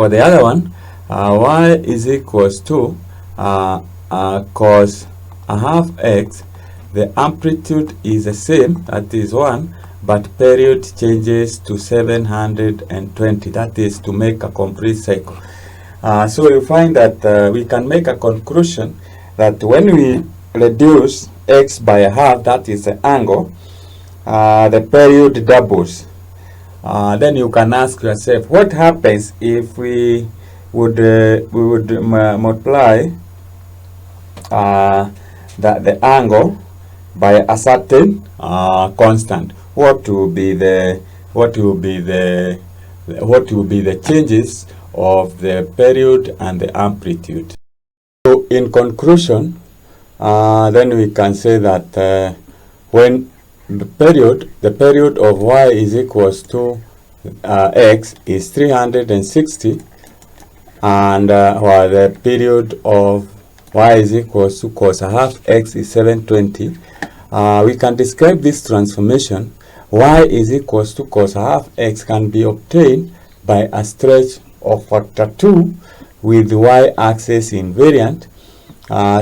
the other one, y is equals to cos a half x. The amplitude is the same, that is 1, but period changes to 720, that is to make a complete cycle. So you find that we can make a conclusion that when we reduce x by a half, that is the angle, the period doubles. Then you can ask yourself, what happens if we would multiply the angle by a certain constant? What will be the changes of the period and the amplitude? So in conclusion, then we can say that when the period of y is equals to x is 360, and while the period of y is equals to cos a half x is 720, we can describe this transformation. Y is equals to cos a half x can be obtained by a stretch of factor 2 with y-axis invariant.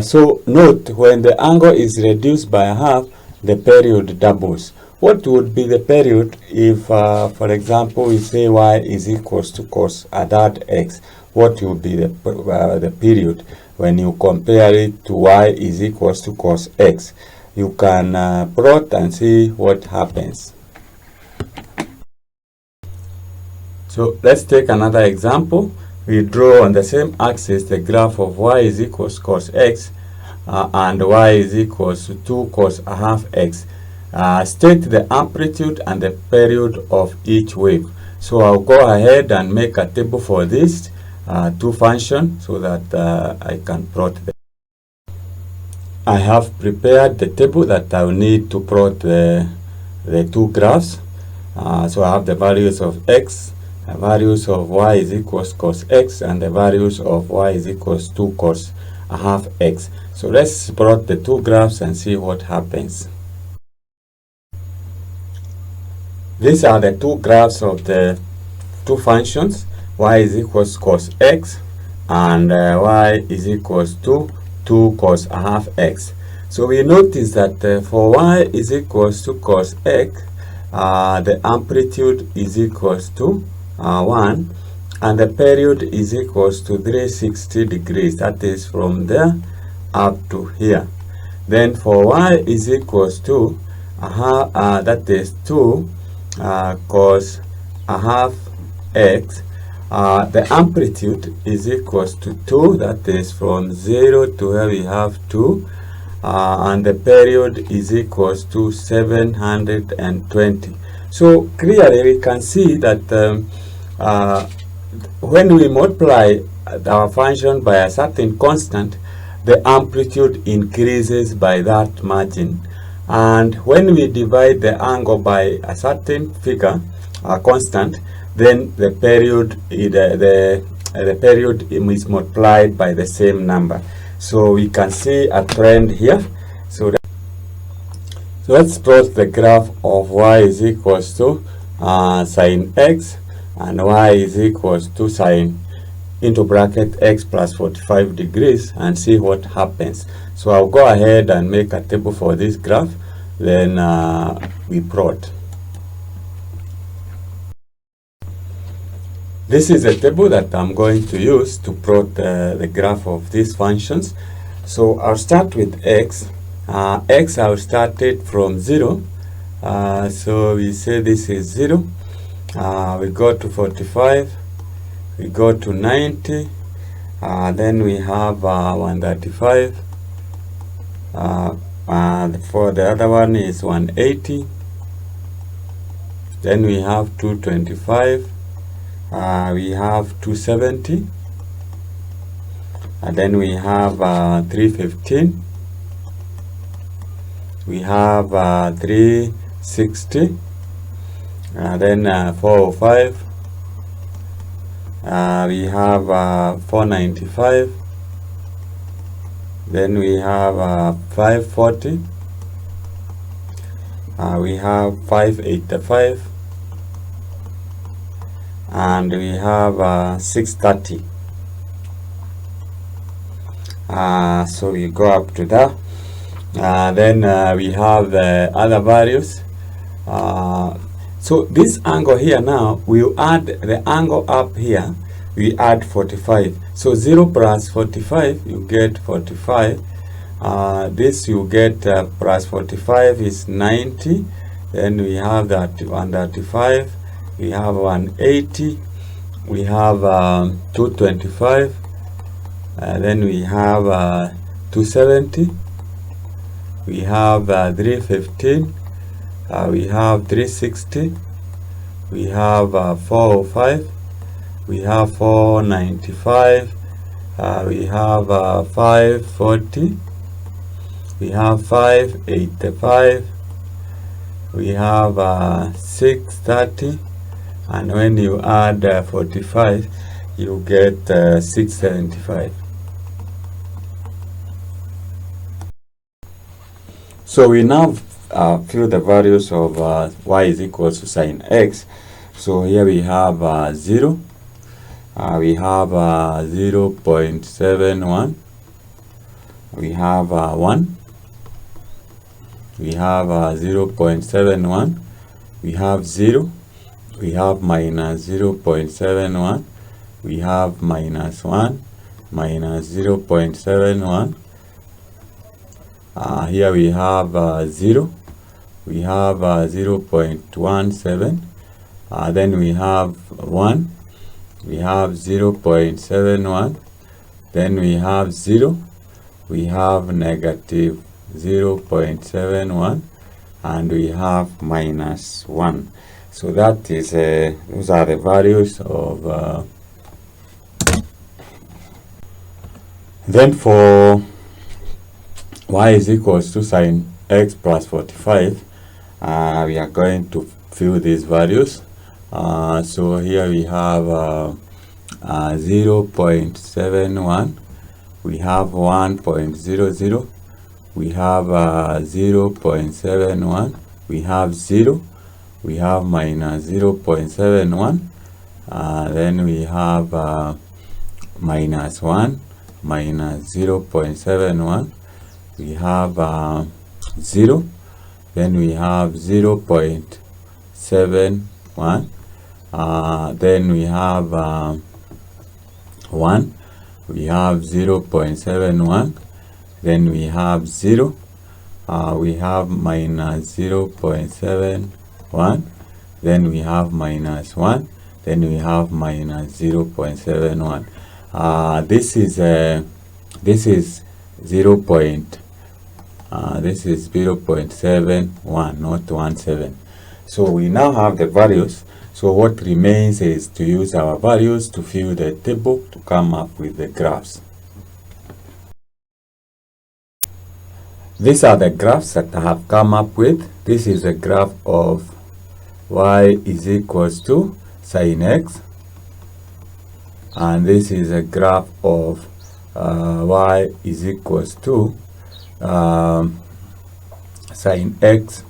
So note, when the angle is reduced by a half, the period doubles. What would be the period if, for example, we say y is equals to cos a third x? What will be the period when you compare it to y is equals to cos x? You can plot and see what happens. So let's take another example. We draw on the same axis the graph of y is equals cos x and y is equals to 2 cos a half x. State the amplitude and the period of each wave. So I'll go ahead and make a table for this two functions so that I can plot them. I have prepared the table that I will need to plot the two graphs. So I have the values of x, the values of y is equals cos x, and the values of y is equals 2 cos a half x. So let's plot the two graphs and see what happens. These are the two graphs of the two functions. Y is equals cos x and y is equals to 2 cos a half x. So we notice that for y is equals to cos x, the amplitude is equals to 1, and the period is equals to 360 degrees, that is from there up to here. Then for y is equals to that is 2 cos a half x, the amplitude is equals to 2, that is from 0 to where we have 2, and the period is equals to 720. So clearly we can see that when we multiply our function by a certain constant, the amplitude increases by that margin, and when we divide the angle by a certain figure, a constant, then the period is multiplied by the same number. So we can see a trend here. So let's plot the graph of y is equals to sine x and y is equals to sine into bracket x plus 45 degrees and see what happens. So I'll go ahead and make a table for this graph, then we plot. This is a table that I'm going to use to plot the graph of these functions. So I'll start with x. X I'll start it from 0. So we say this is 0. We go to 45. We go to 90. Then we have 135. For the other one is 180. Then we have 225. We have 270, and then we have 315, we have 60, then 405, we have 495, then we have 540, we have 585, and we have 630. So we go up to that. Then we have the other values. So this angle here now, we'll add the angle up here, we add 45. So 0 plus 45, you get 45. This you get plus 45 is 90. Then we have that 135, we have 180, we have 225, then we have 270, we have 315, we have 360, we have 405, we have 495, we have 540, we have 585, we have 630, and when you add 45, you get 675. So we now fill the values of y is equal to sine x. So here we have 0, we have 0.71, we have 1, we have 0.71, we have 0, we have minus 0.71, we have minus 1, minus 0.71, here we have 0, we have 0.17, then we have 1, we have 0.71, then we have 0, we have negative 0.71, and we have minus 1. So that is those are the values of then for y is equals to sine x plus 45, we are going to fill these values. So here we have 0.71, we have 1.00, we have 0.71, we have 0, we have minus 0.71, then we have minus 1, minus 0.71, we have 0, then we have 0.71, then we have 1, we have 0.71, then we have 0, we have minus 0.71, then we have minus 1, then we have minus 0.71. This is 0.71, not 17. So we now have the values. So what remains is to use our values to fill the table to come up with the graphs. These are the graphs that I have come up with. This is a graph of y is equals to sine x, and this is a graph of y is equals to sine x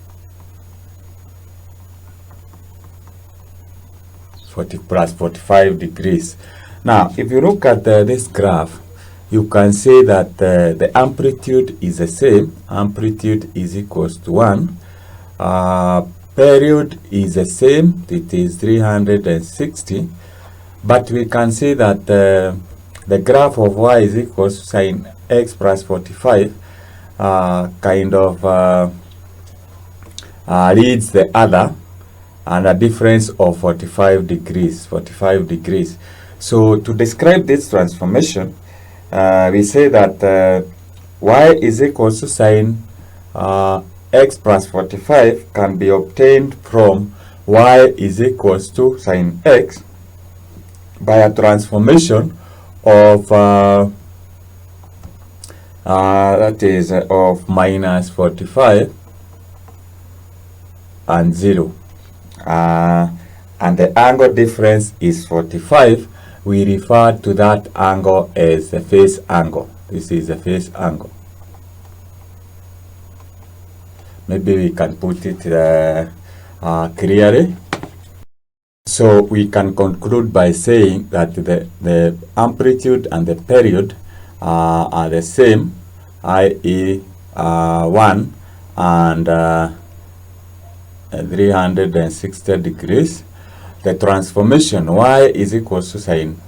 40 plus 45 degrees. Now, if you look at this graph, you can see that the amplitude is the same. Amplitude is equals to 1. Period is the same. It is 360. But we can see that the graph of y is equals to sine x plus 45 kind of leads the other, and a difference of 45 degrees. So to describe this transformation, we say that y is equals to sine x plus 45 can be obtained from y is equals to sine x by a transformation of that is of minus 45 and 0. And the angle difference is 45. We refer to that angle as the face angle. This is the face angle. Maybe we can put it clearly. So we can conclude by saying that the amplitude and the period are the same, i.e. 1 and 360 degrees. The transformation y is equals to sine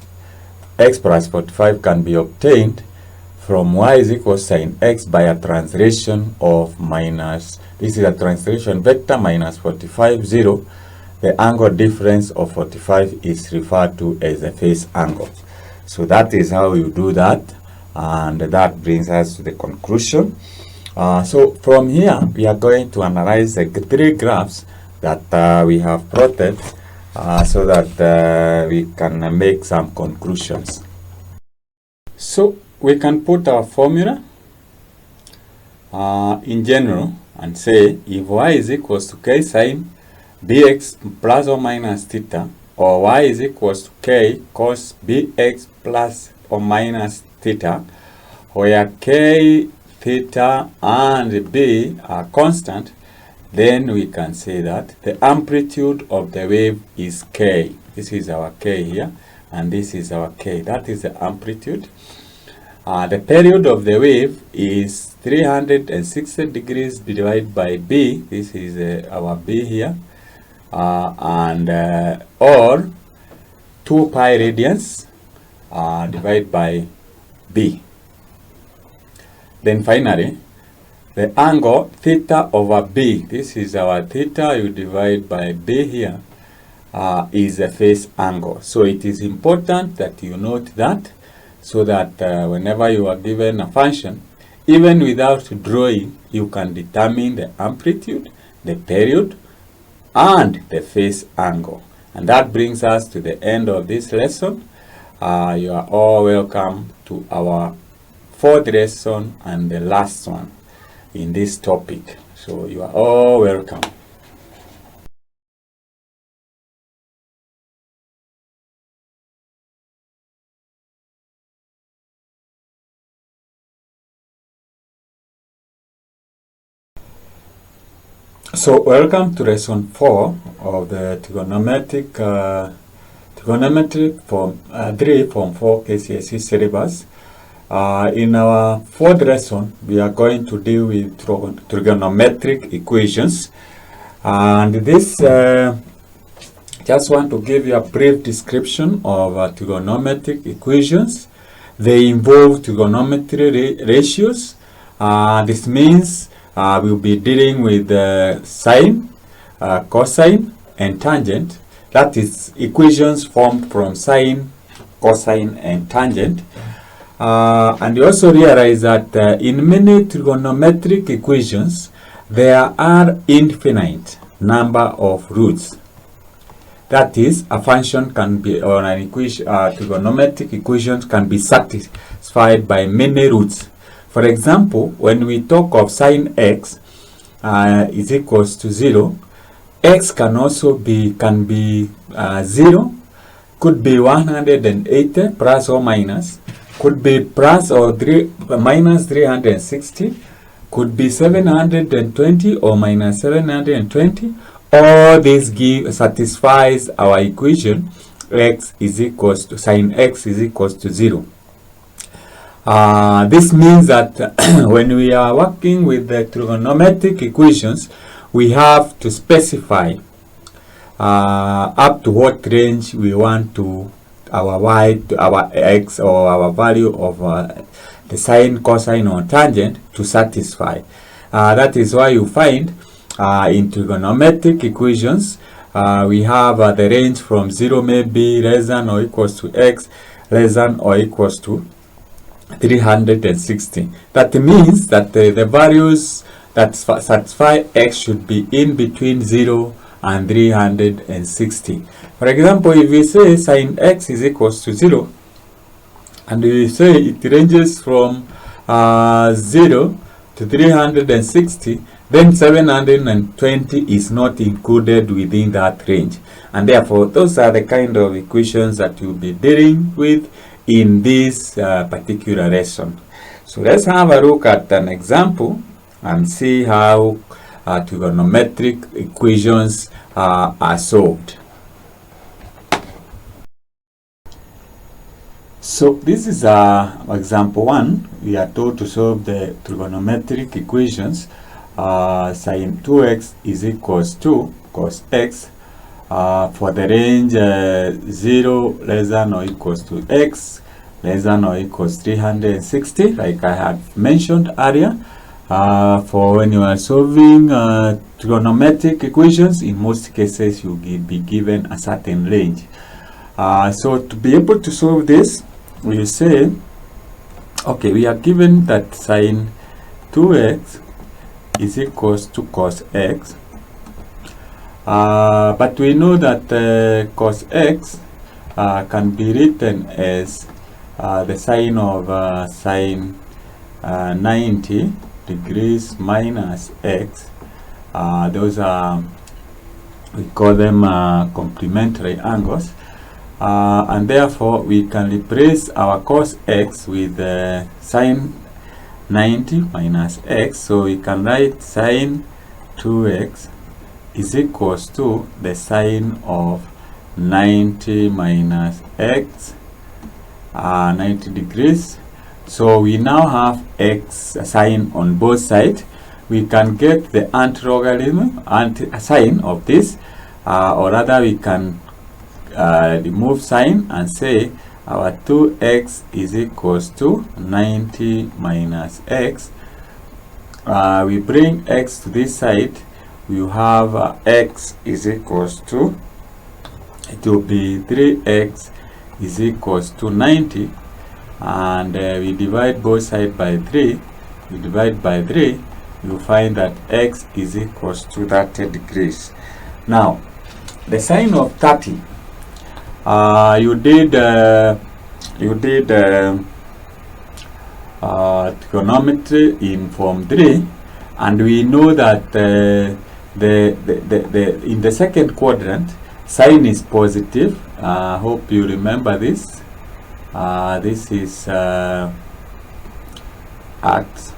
x plus 45 can be obtained from y is equals to sine x by a translation of minus, this is a translation vector minus 45, 0. The angle difference of 45 is referred to as the face angle. So that is how you do that, and that brings us to the conclusion. So from here, we are going to analyze the 3 graphs that we have plotted so that we can make some conclusions. So we can put our formula in general and say if y is equals to k sine bx plus or minus theta, or y is equals to k cos bx plus or minus theta, where k, theta and b are constant, then we can say that the amplitude of the wave is k. This is our k here, and this is our k. That is the amplitude. The period of the wave is 360 degrees divided by b. This is our b here, or 2 pi radians divided by b. Then finally, the angle theta over b, this is our theta, you divide by b here, is a face angle. So it is important that you note that, so that whenever you are given a function, even without drawing, you can determine the amplitude, the period, and the face angle. And that brings us to the end of this lesson. You are all welcome to our 4th lesson and the last one in this topic. So you are all welcome. So welcome to lesson 4 of the trigonometric form 3 form 4 KCSE syllabus. In our 4th lesson, we are going to deal with trigonometric equations, and this just want to give you a brief description of trigonometric equations. They involve trigonometry ratios. This means we'll be dealing with sine, cosine, and tangent. That is equations formed from sine, cosine, and tangent. And you also realize that in many trigonometric equations, there are infinite number of roots. That is, a function can be, or an equation, trigonometric equations can be satisfied by many roots. For example, when we talk of sine x is equals to 0, x can also be 0, could be 180 plus or minus, could be plus or minus 360, could be 720 or minus 720. All this satisfies our equation x is equals to sine x is equals to 0. This means that when we are working with the trigonometric equations, we have to specify up to what range we want to our y, to our x, or our value of the sine, cosine, or tangent to satisfy. That is why you find in trigonometric equations we have the range from 0 maybe less than or equals to x, less than or equals to 360. That means that the values that satisfy x should be in between 0 and 360. For example, if we say sine x is equals to 0, and we say it ranges from 0 to 360, then 720 is not included within that range. And therefore, those are the kind of equations that you'll be dealing with in this particular lesson. So let's have a look at an example and see how trigonometric equations are solved. So this is example 1. We are told to solve the trigonometric equations. Sine 2x is equals to cos x for the range 0 less than or equals to x less than or equals 360, like I had mentioned earlier. For when you are solving trigonometric equations, in most cases you will be given a certain range. So to be able to solve this, we say, okay, we are given that sine 2x is equals to cos x, but we know that cos x can be written as the sine of sine 90 degrees minus x. Those are, we call them complementary angles. And therefore we can replace our cos x with sine 90 minus x. So we can write sine 2x is equals to the sine of 90 minus x, 90 degrees. So we now have x sine on both sides. We can get the anti-logarithm, sine of this, or rather we can remove sine and say our 2x is equals to 90 minus x. We bring x to this side. We have x is equals to, it will be 3x is equals to 90, and we divide both sides by 3. We divide by 3, you find that x is equals to 30 degrees. Now the sine of 30, you did trigonometry in form 3, and we know that in the second quadrant sine is positive. Hope you remember this. This is x.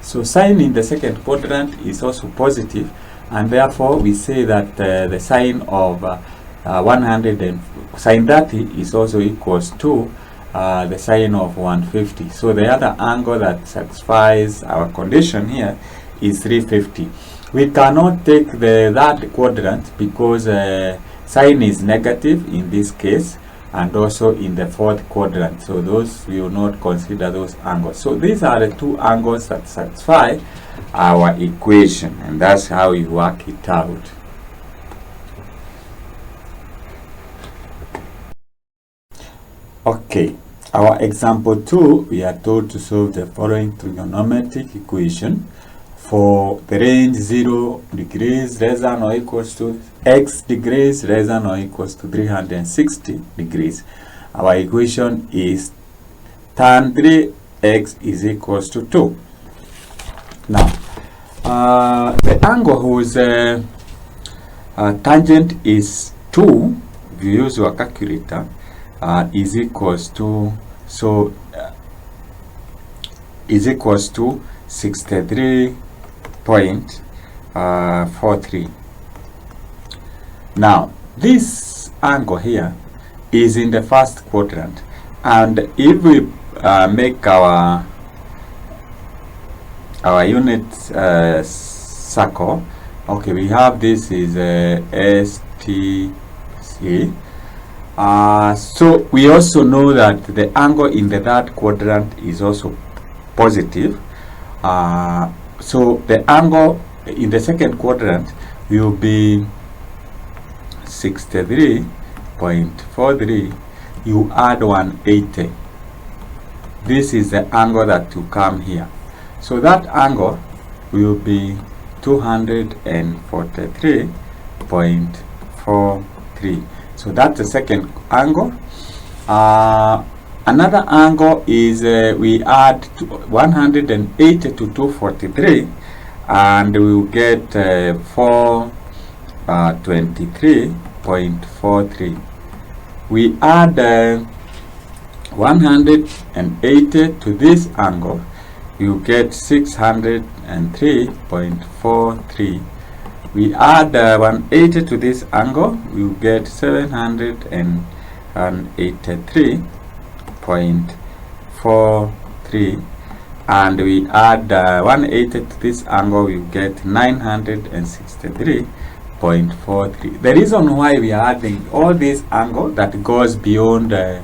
So sine in the second quadrant is also positive, and therefore we say that the sine of 100 and sine 30 is also equals to the sine of 150. So the other angle that satisfies our condition here is 350. We cannot take the third quadrant because sine is negative in this case, and also in the fourth quadrant. So those, we will not consider those angles. So these are the two angles that satisfy our equation, and that's how we work it out. Okay, our example 2, we are told to solve the following trigonometric equation for the range 0 degrees less than or equals to x degrees less than or equals to 360 degrees. Our equation is tan 3x is equals to 2. Now, the angle whose tangent is 2, if you use your calculator, is equals to, so is equals to 63.43. Now this angle here is in the first quadrant, and if we make our unit circle, okay, we have this is STC. So we also know that the angle in the third quadrant is also positive. So the angle in the second quadrant will be 63.43. You add 180. This is the angle that will come here. So that angle will be 243.43. So that's the second angle. Another angle is we add 180 to 243, and we will get 423.43. We add 180 to this angle, you get 603.43. We add 180 to this angle, you get 783.43, and we add 180 to this angle, you get 963.43. The reason why we are adding all this angle that goes beyond the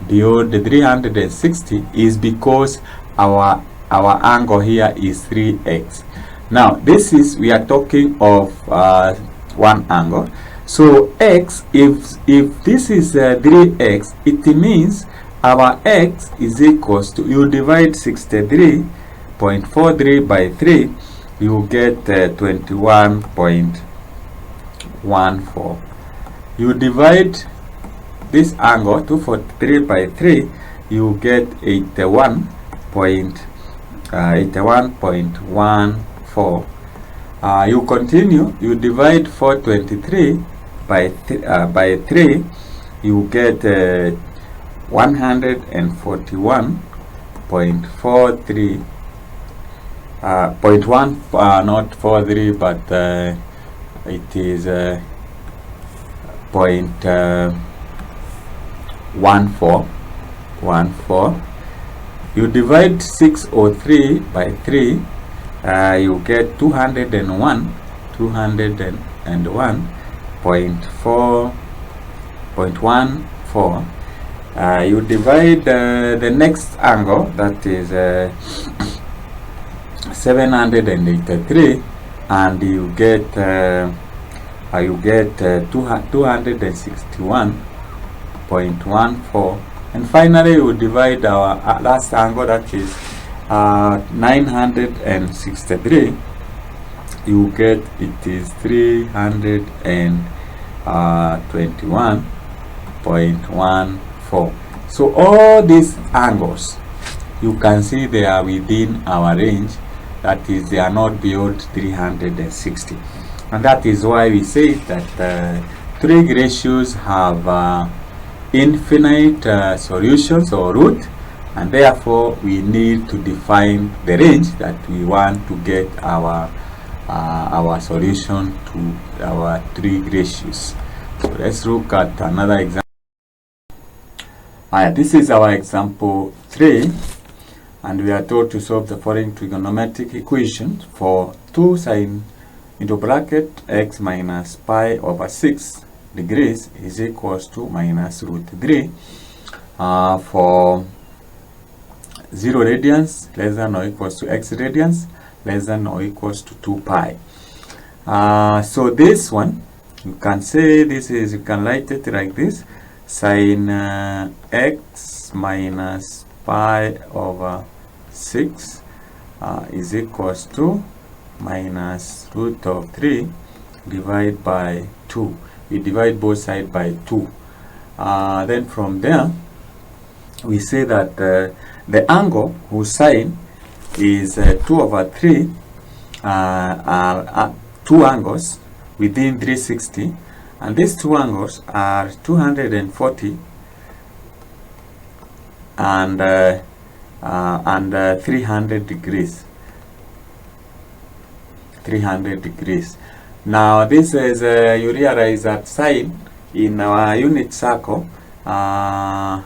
360 is because our angle here is 3x. Now this is, we are talking of one angle. So x, if this is 3x, it means our x is equals to, you divide 63.43 by 3, you get 21.14. You divide this angle 243 by 3, you get 81.14. You continue, you divide 423 by 3, you get 141.43. Not 43, but it is 0.14. You divide 603 by 3, you get 201.14. You divide the next angle, that is 783, and you get 261.14. And finally you divide our last angle, that is 963, you get, it is 321.14. So all these angles, you can see they are within our range, that is, they are not beyond 360. And that is why we say that trig ratios have infinite solutions or root, and therefore we need to define the range that we want to get our solution to our trig ratios. So let's look at another example. This is our example 3, and we are told to solve the following trigonometric equation for 2 sine into bracket x minus pi over 6 degrees is equals to minus root 3 for 0 radians less than or equals to x radians less than or equals to 2 pi. So this one, you can say this is, you can write it like this: sine x minus pi over 6 is equals to minus root of 3 divided by 2. We divide both sides by 2. Then from there we say that the angle whose sine is 2 over 3 are 2 angles within 360, and these 2 angles are 240 and 300 degrees. 300 degrees. Now this is, you realize that sine in our unit circle, sine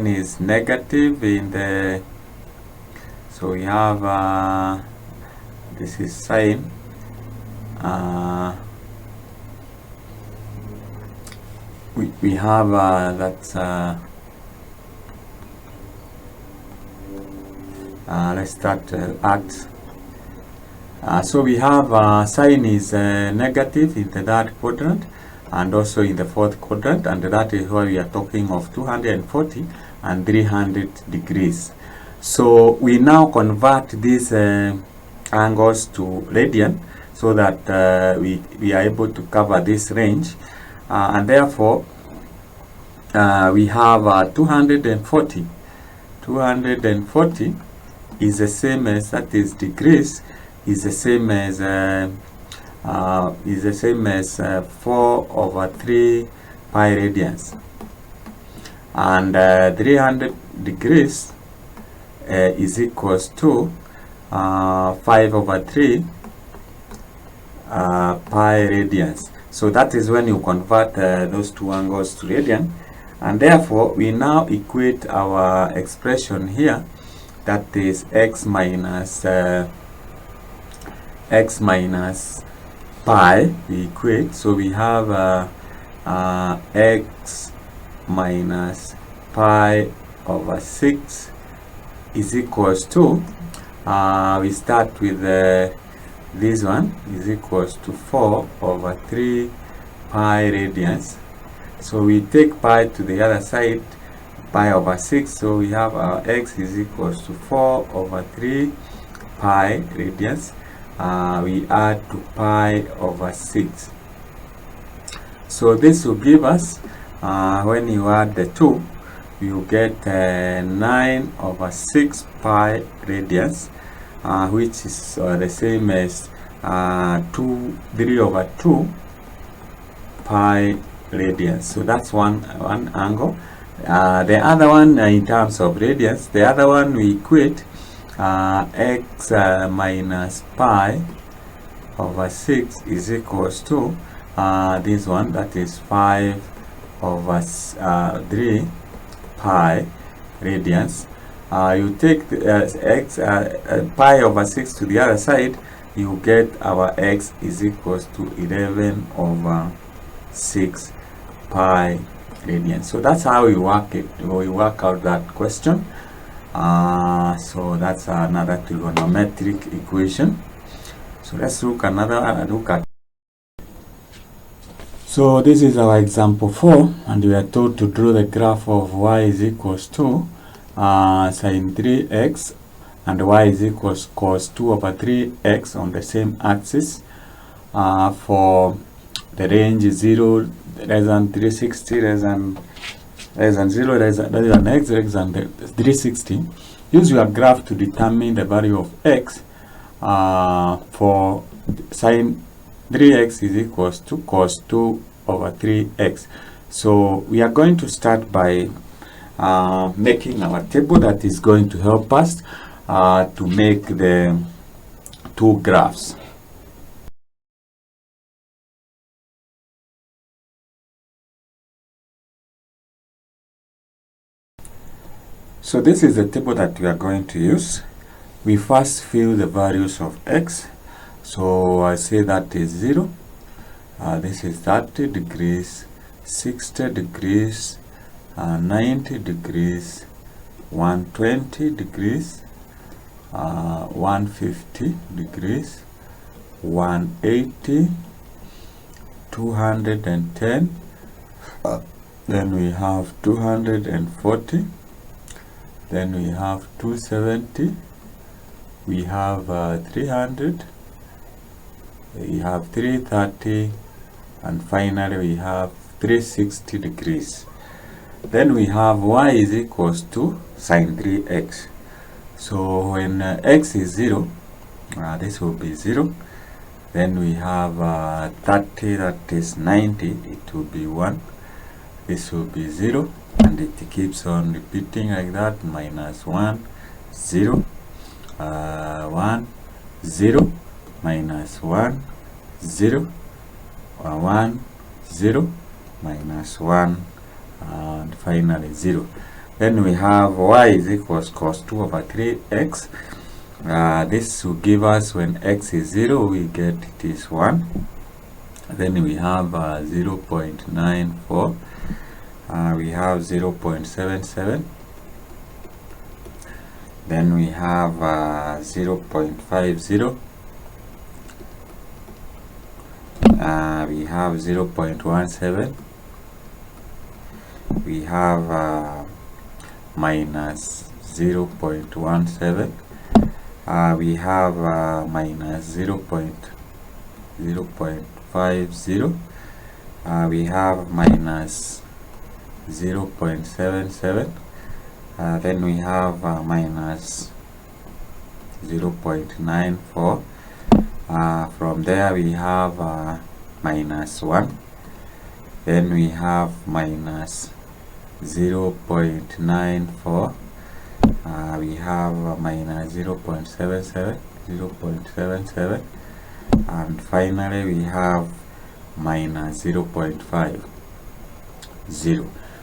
is negative in the, so we have this is sine, we have that's let's start at so we have sine is negative in the 3rd quadrant and also in the 4th quadrant, and that is why we are talking of 240 and 300 degrees. So we now convert these angles to radian so that we are able to cover this range, and therefore we have 240 is the same as, that is degrees is the same as 4/3 pi radians, and 300 degrees is equals to 5/3 pi radians. So that is when you convert those two angles to radian, and therefore we now equate our expression here, that is x minus pi. We equate, so we have x minus pi over 6 is equals to, we start with this one is equals to 4/3 pi radians. So we take pi to the other side, pi over 6, so we have our x is equals to 4/3 pi radians. We add to pi over 6. So this will give us, when you add the two, you get 9/6 pi radians, which is the same as 3/2 pi radians. So that's one angle. The other one, in terms of radians, the other one we equate x minus pi over 6 is equals to this one, that is 5/3 pi radians. You take the pi over 6 to the other side, you get our x is equals to 11/6 pi radians. So that's how we work it. We work out that question. So that's another trigonometric equation. So let's look at. So this is our example 4, and we are told to draw the graph of y is equals to sine 3x and y is equals cos 2/3x on the same axis for the range 0 less than 360 less than 0 less than x less than 360. Use your graph to determine the value of x for sine 3x is equals to cos 2/3x. So we are going to start by making our table that is going to help us to make the two graphs. So this is the table that we are going to use. We first fill the values of x. So I say that is 0. This is 30 degrees, 60 degrees, 90 degrees, 120 degrees, 150 degrees, 180, 210, then we have 240, then we have 270, we have 300, we have 330, and finally we have 360 degrees. Then we have y is equals to sine 3x. So when x is 0, this will be 0. Then we have 30, that is 90, it will be 1. This will be 0, and it keeps on repeating like that. Minus 1, 0, 1, 0, minus 1, 0, 1, 0, minus 1, and finally 0. Then we have y is equals cos 2/3x. This will give us, when x is 0, we get it is 1. Then we have 0.94. We have 0.77. Then we have 0.50. We have 0.17. We have minus 0.17. We have minus 0.50. We have minus 0.77. Then we have minus 0.94. From there we have minus 1, then we have minus 0.94, we have minus 0.77, and finally we have minus 0.50.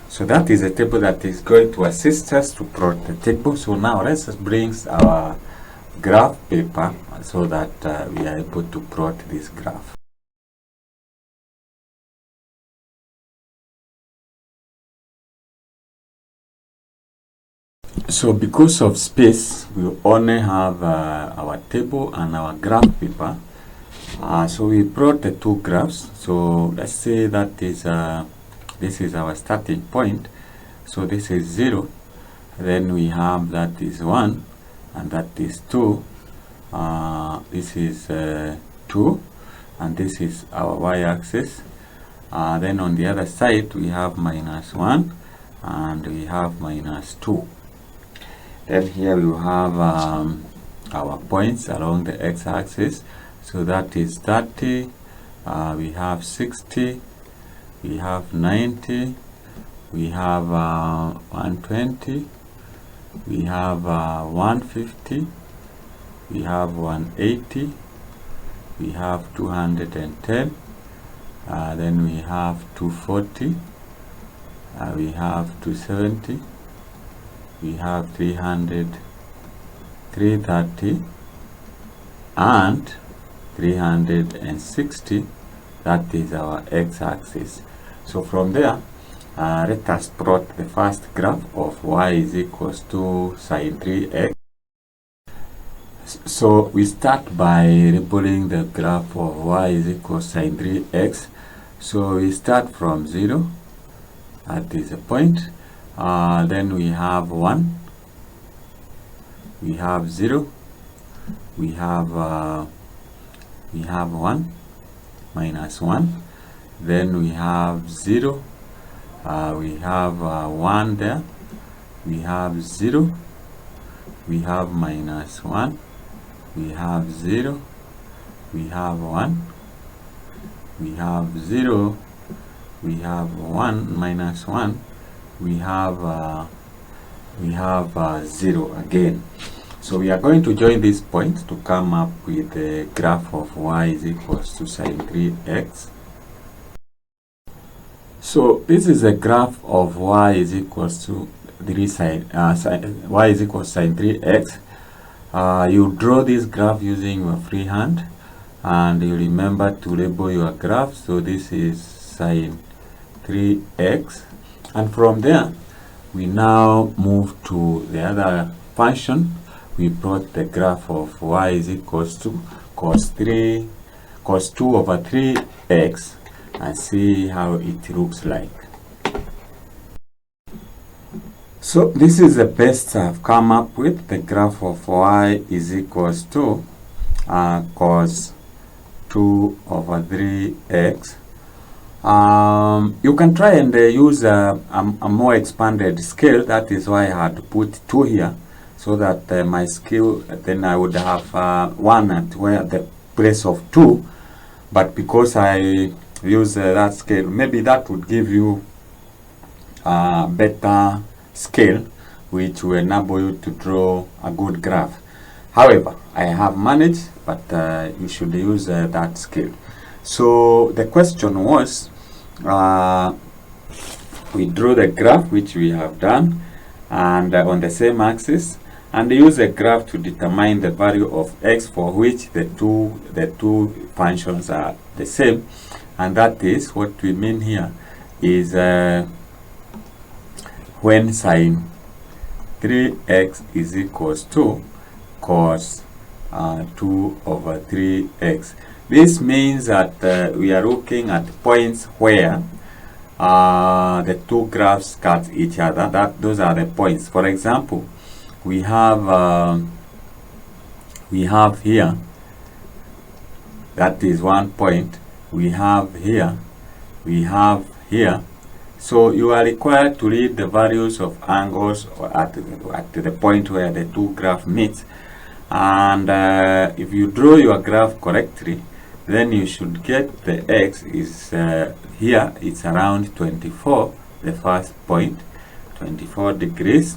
So that is a table that is going to assist us to plot the table. So now let's bring our graph paper so that we are able to plot this graph. So because of space, we only have our table and our graph paper. So we brought the two graphs. So let's say that is this is our starting point. So this is 0. Then we have that is 1, and that is 2. This is 2, and this is our y-axis. Then on the other side we have minus 1, and we have minus 2. Then here we have our points along the x-axis. So that is 30, we have 60, we have 90, we have 120, we have 150, we have 180, we have 210, then we have 240, we have 270, we have 300, 330, and 360. That is our x-axis. So from there, let us plot the first graph of y is equals to sine 3x. So we start by labeling the graph of y is equals sine 3x. So we start from 0, that is a point. Then we have 1, we have 0, we have 1, minus 1, then we have 0, we have 1 there, we have 0, we have minus 1, we have 0, we have 1, we have 0, we have 1, minus 1, we have 0 again. So we are going to join these points to come up with the graph of y is equals to sine 3x. So this is a graph of y is equals to y is equals to sine 3x. You draw this graph using your free hand, and you remember to label your graph. So this is sine 3x, and from there we now move to the other function. We plot the graph of y is equals to cos 2 over 3x and see how it looks like. So this is the best I've come up with. The graph of y is equals to cos 2 over 3x. You can try and use a more expanded scale. That is why I had to put 2 here, so that my scale, then I would have 1 at where the place of 2. But because I use that scale, maybe that would give you a better scale, which will enable you to draw a good graph. However, I have managed, but you should use that scale. So the question was, we drew the graph, which we have done, and on the same axis, and use a graph to determine the value of x for which the two functions are the same. And that is what we mean here is when sine 3x is equals to cos 2 over 3x. This means that we are looking at points where the two graphs cut each other. Those are the points. For example, we have here, that is one point. We have here, we have here. So you are required to read the values of angles at the point where the two graphs meet, And if you draw your graph correctly, then you should get the x is here, it's around 24, the first point, 24 degrees.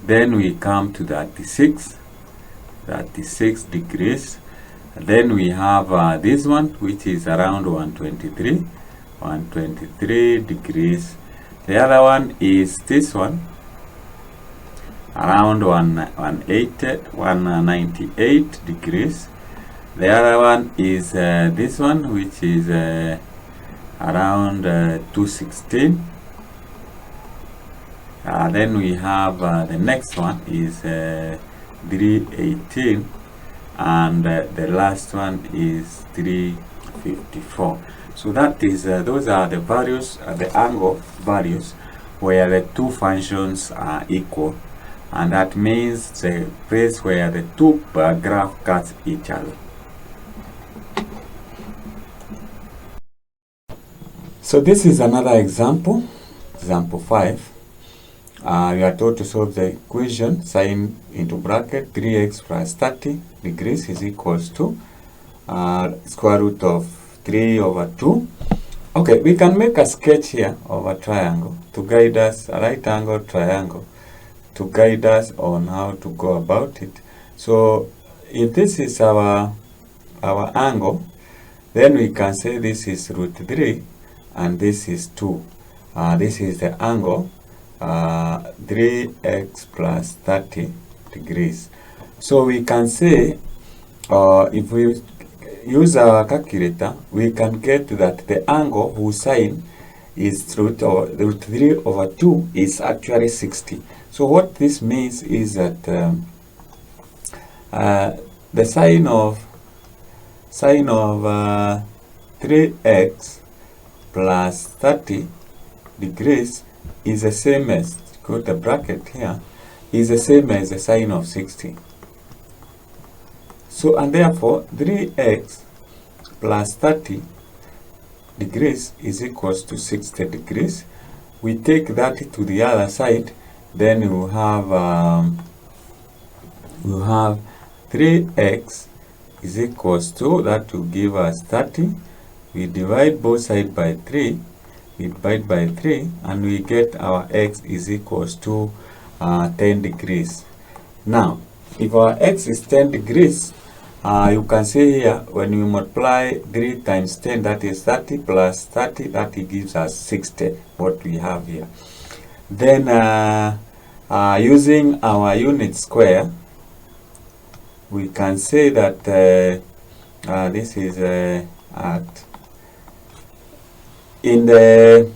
Then we come to 36 degrees. Then we have this one, which is around 123 degrees. The other one is this one, around 198 degrees. The other one is this one, which is around 216. Then we have the next one is 318, and the last one is 354. So that is those are the values, the angle values where the two functions are equal, and that means the place where the two graphs cut each other. So this is another example, example 5. You are told to solve the equation sine into bracket 3x plus 30 degrees is equals to square root of 3 over 2. Okay, we can make a sketch here of a triangle to guide us, a right angle triangle, to guide us on how to go about it. So if this is our angle, then we can say this is root 3 and this is 2. This is the angle 3x plus 30 degrees. So we can say, if we use our calculator, we can get that the angle whose sine is root 3 over 2 is actually 60. So what this means is that the sine of 3x plus 30 degrees is the same as, go to the bracket here, is the same as the sine of 60. So, and therefore 3x plus 30 degrees is equals to 60 degrees. We take that to the other side, then we have 3x is equals to, that will give us 30. We divide both sides by 3. We divide by 3 and we get our x is equals to 10 degrees. Now, if our x is 10 degrees, you can see here, when we multiply 3 times 10, that is 30 plus 30, that gives us 60, what we have here. Then, using our unit square, we can say that this is in the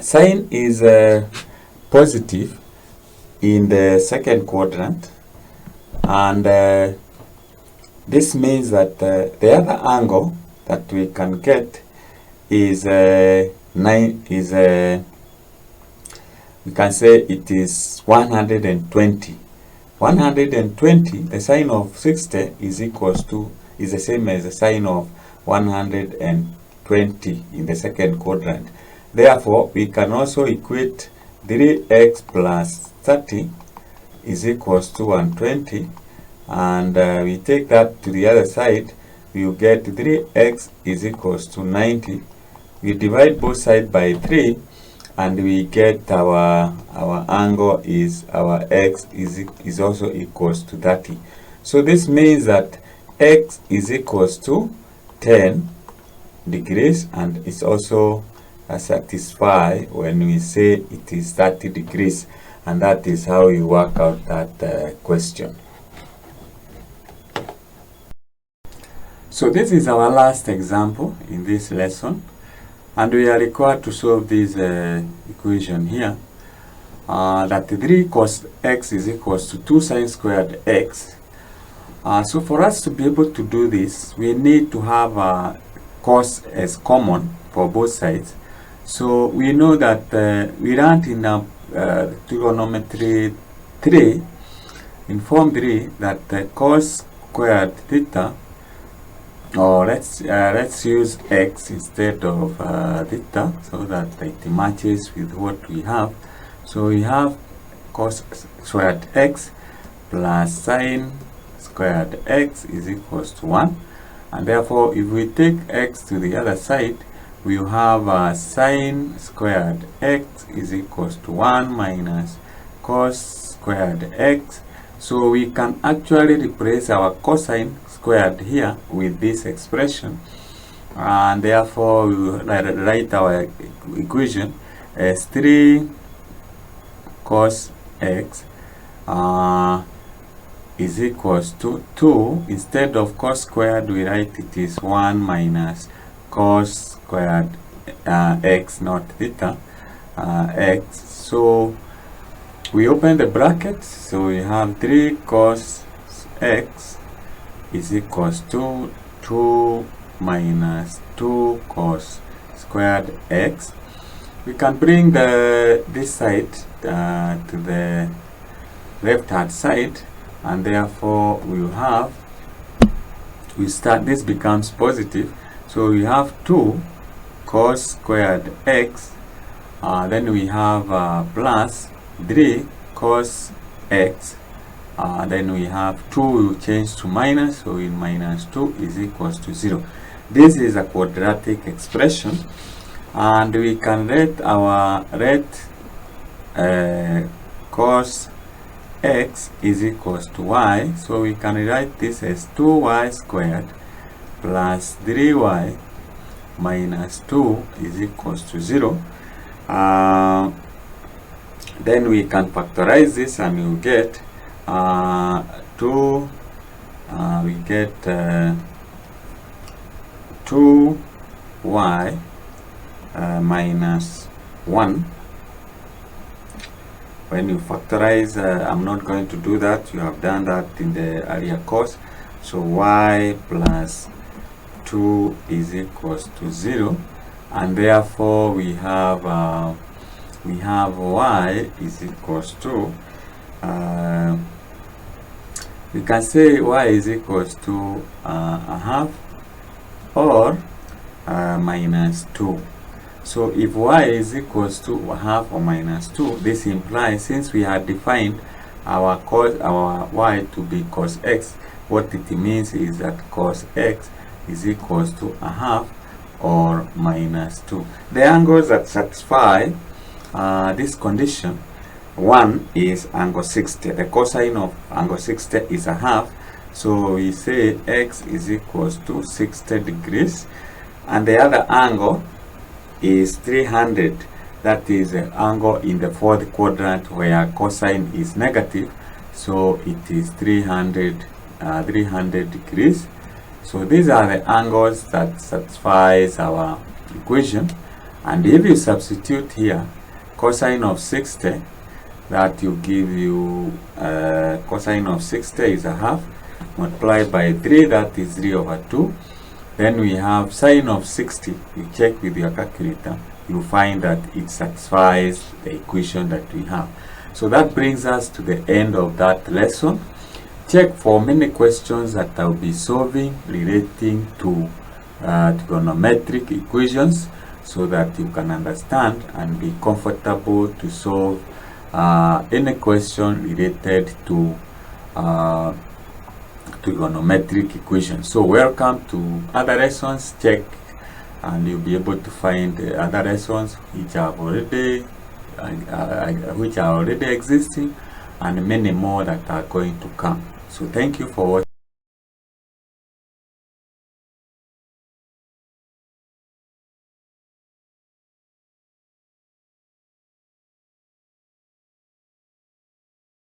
sine is positive in the second quadrant, and this means that the other angle that we can get is we can say it is 120. 120, the sine of 60 is equals to, is the same as the sine of 120 in the second quadrant. Therefore, we can also equate 3x plus 30 is equals to 120, and we take that to the other side, we will get 3x is equals to 90. We divide both sides by 3, and we get our angle is, our x is also equals to 30. So this means that x is equals to 10 degrees, and it's also satisfied when we say it is 30 degrees, and that is how you work out that question. So this is our last example in this lesson, and we are required to solve this equation here, that 3 cos x is equals to 2 sine squared x. So for us to be able to do this, we need to have cos as common for both sides. So we know that we learned in trigonometry 3, in form 3, that cos squared theta, or let's use x instead of theta, so that it matches with what we have. So we have cos squared x plus sine squared x is equals to 1. And therefore, if we take x to the other side, we have sine squared x is equals to 1 minus cos squared x. So we can actually replace our cosine squared here with this expression, and therefore we will write our equation as 3 cos x is equals to 2. Instead of cos squared, we write it is 1 minus cos squared x, not theta, x. So we open the brackets, so we have 3 cos x is equals to 2 minus 2 cos squared x. We can bring this side to the left hand side, and therefore this becomes positive. So we have 2 cos squared x, then we have plus 3 cos x, then we have 2 will change to minus, so in minus 2 is equals to 0. This is a quadratic expression, and we can let cos x is equals to y, so we can write this as 2y squared plus 3y minus 2 is equals to 0. Then we can factorize this, and you get 2y minus 1. When you factorize, I'm not going to do that, you have done that in the earlier course. So y plus 2 is equals to 0, and therefore we have y is equals to we can say y is equals to a half or minus 2. So if y is equals to a half or minus 2, this implies, since we had defined our y to be cos x, what it means is that cos x is equals to a half or minus 2. The angles that satisfy this condition, one is angle 60. The cosine of angle 60 is a half, so we say x is equals to 60 degrees, and the other angle is 300. That is the angle in the fourth quadrant where cosine is negative, so it is 300 degrees. So these are the angles that satisfies our equation, and if you substitute here cosine of 60, that will give you cosine of 60 is a half multiplied by 3, that is 3 over 2. Then we have sine of 60. You check with your calculator, you find that it satisfies the equation that we have. So that brings us to the end of that lesson. Check for many questions that I'll be solving relating to trigonometric equations, so that you can understand and be comfortable to solve any question related to trigonometric equations. So welcome to other lessons. Check and you'll be able to find the other lessons which are already existing, and many more that are going to come. So thank you for watching.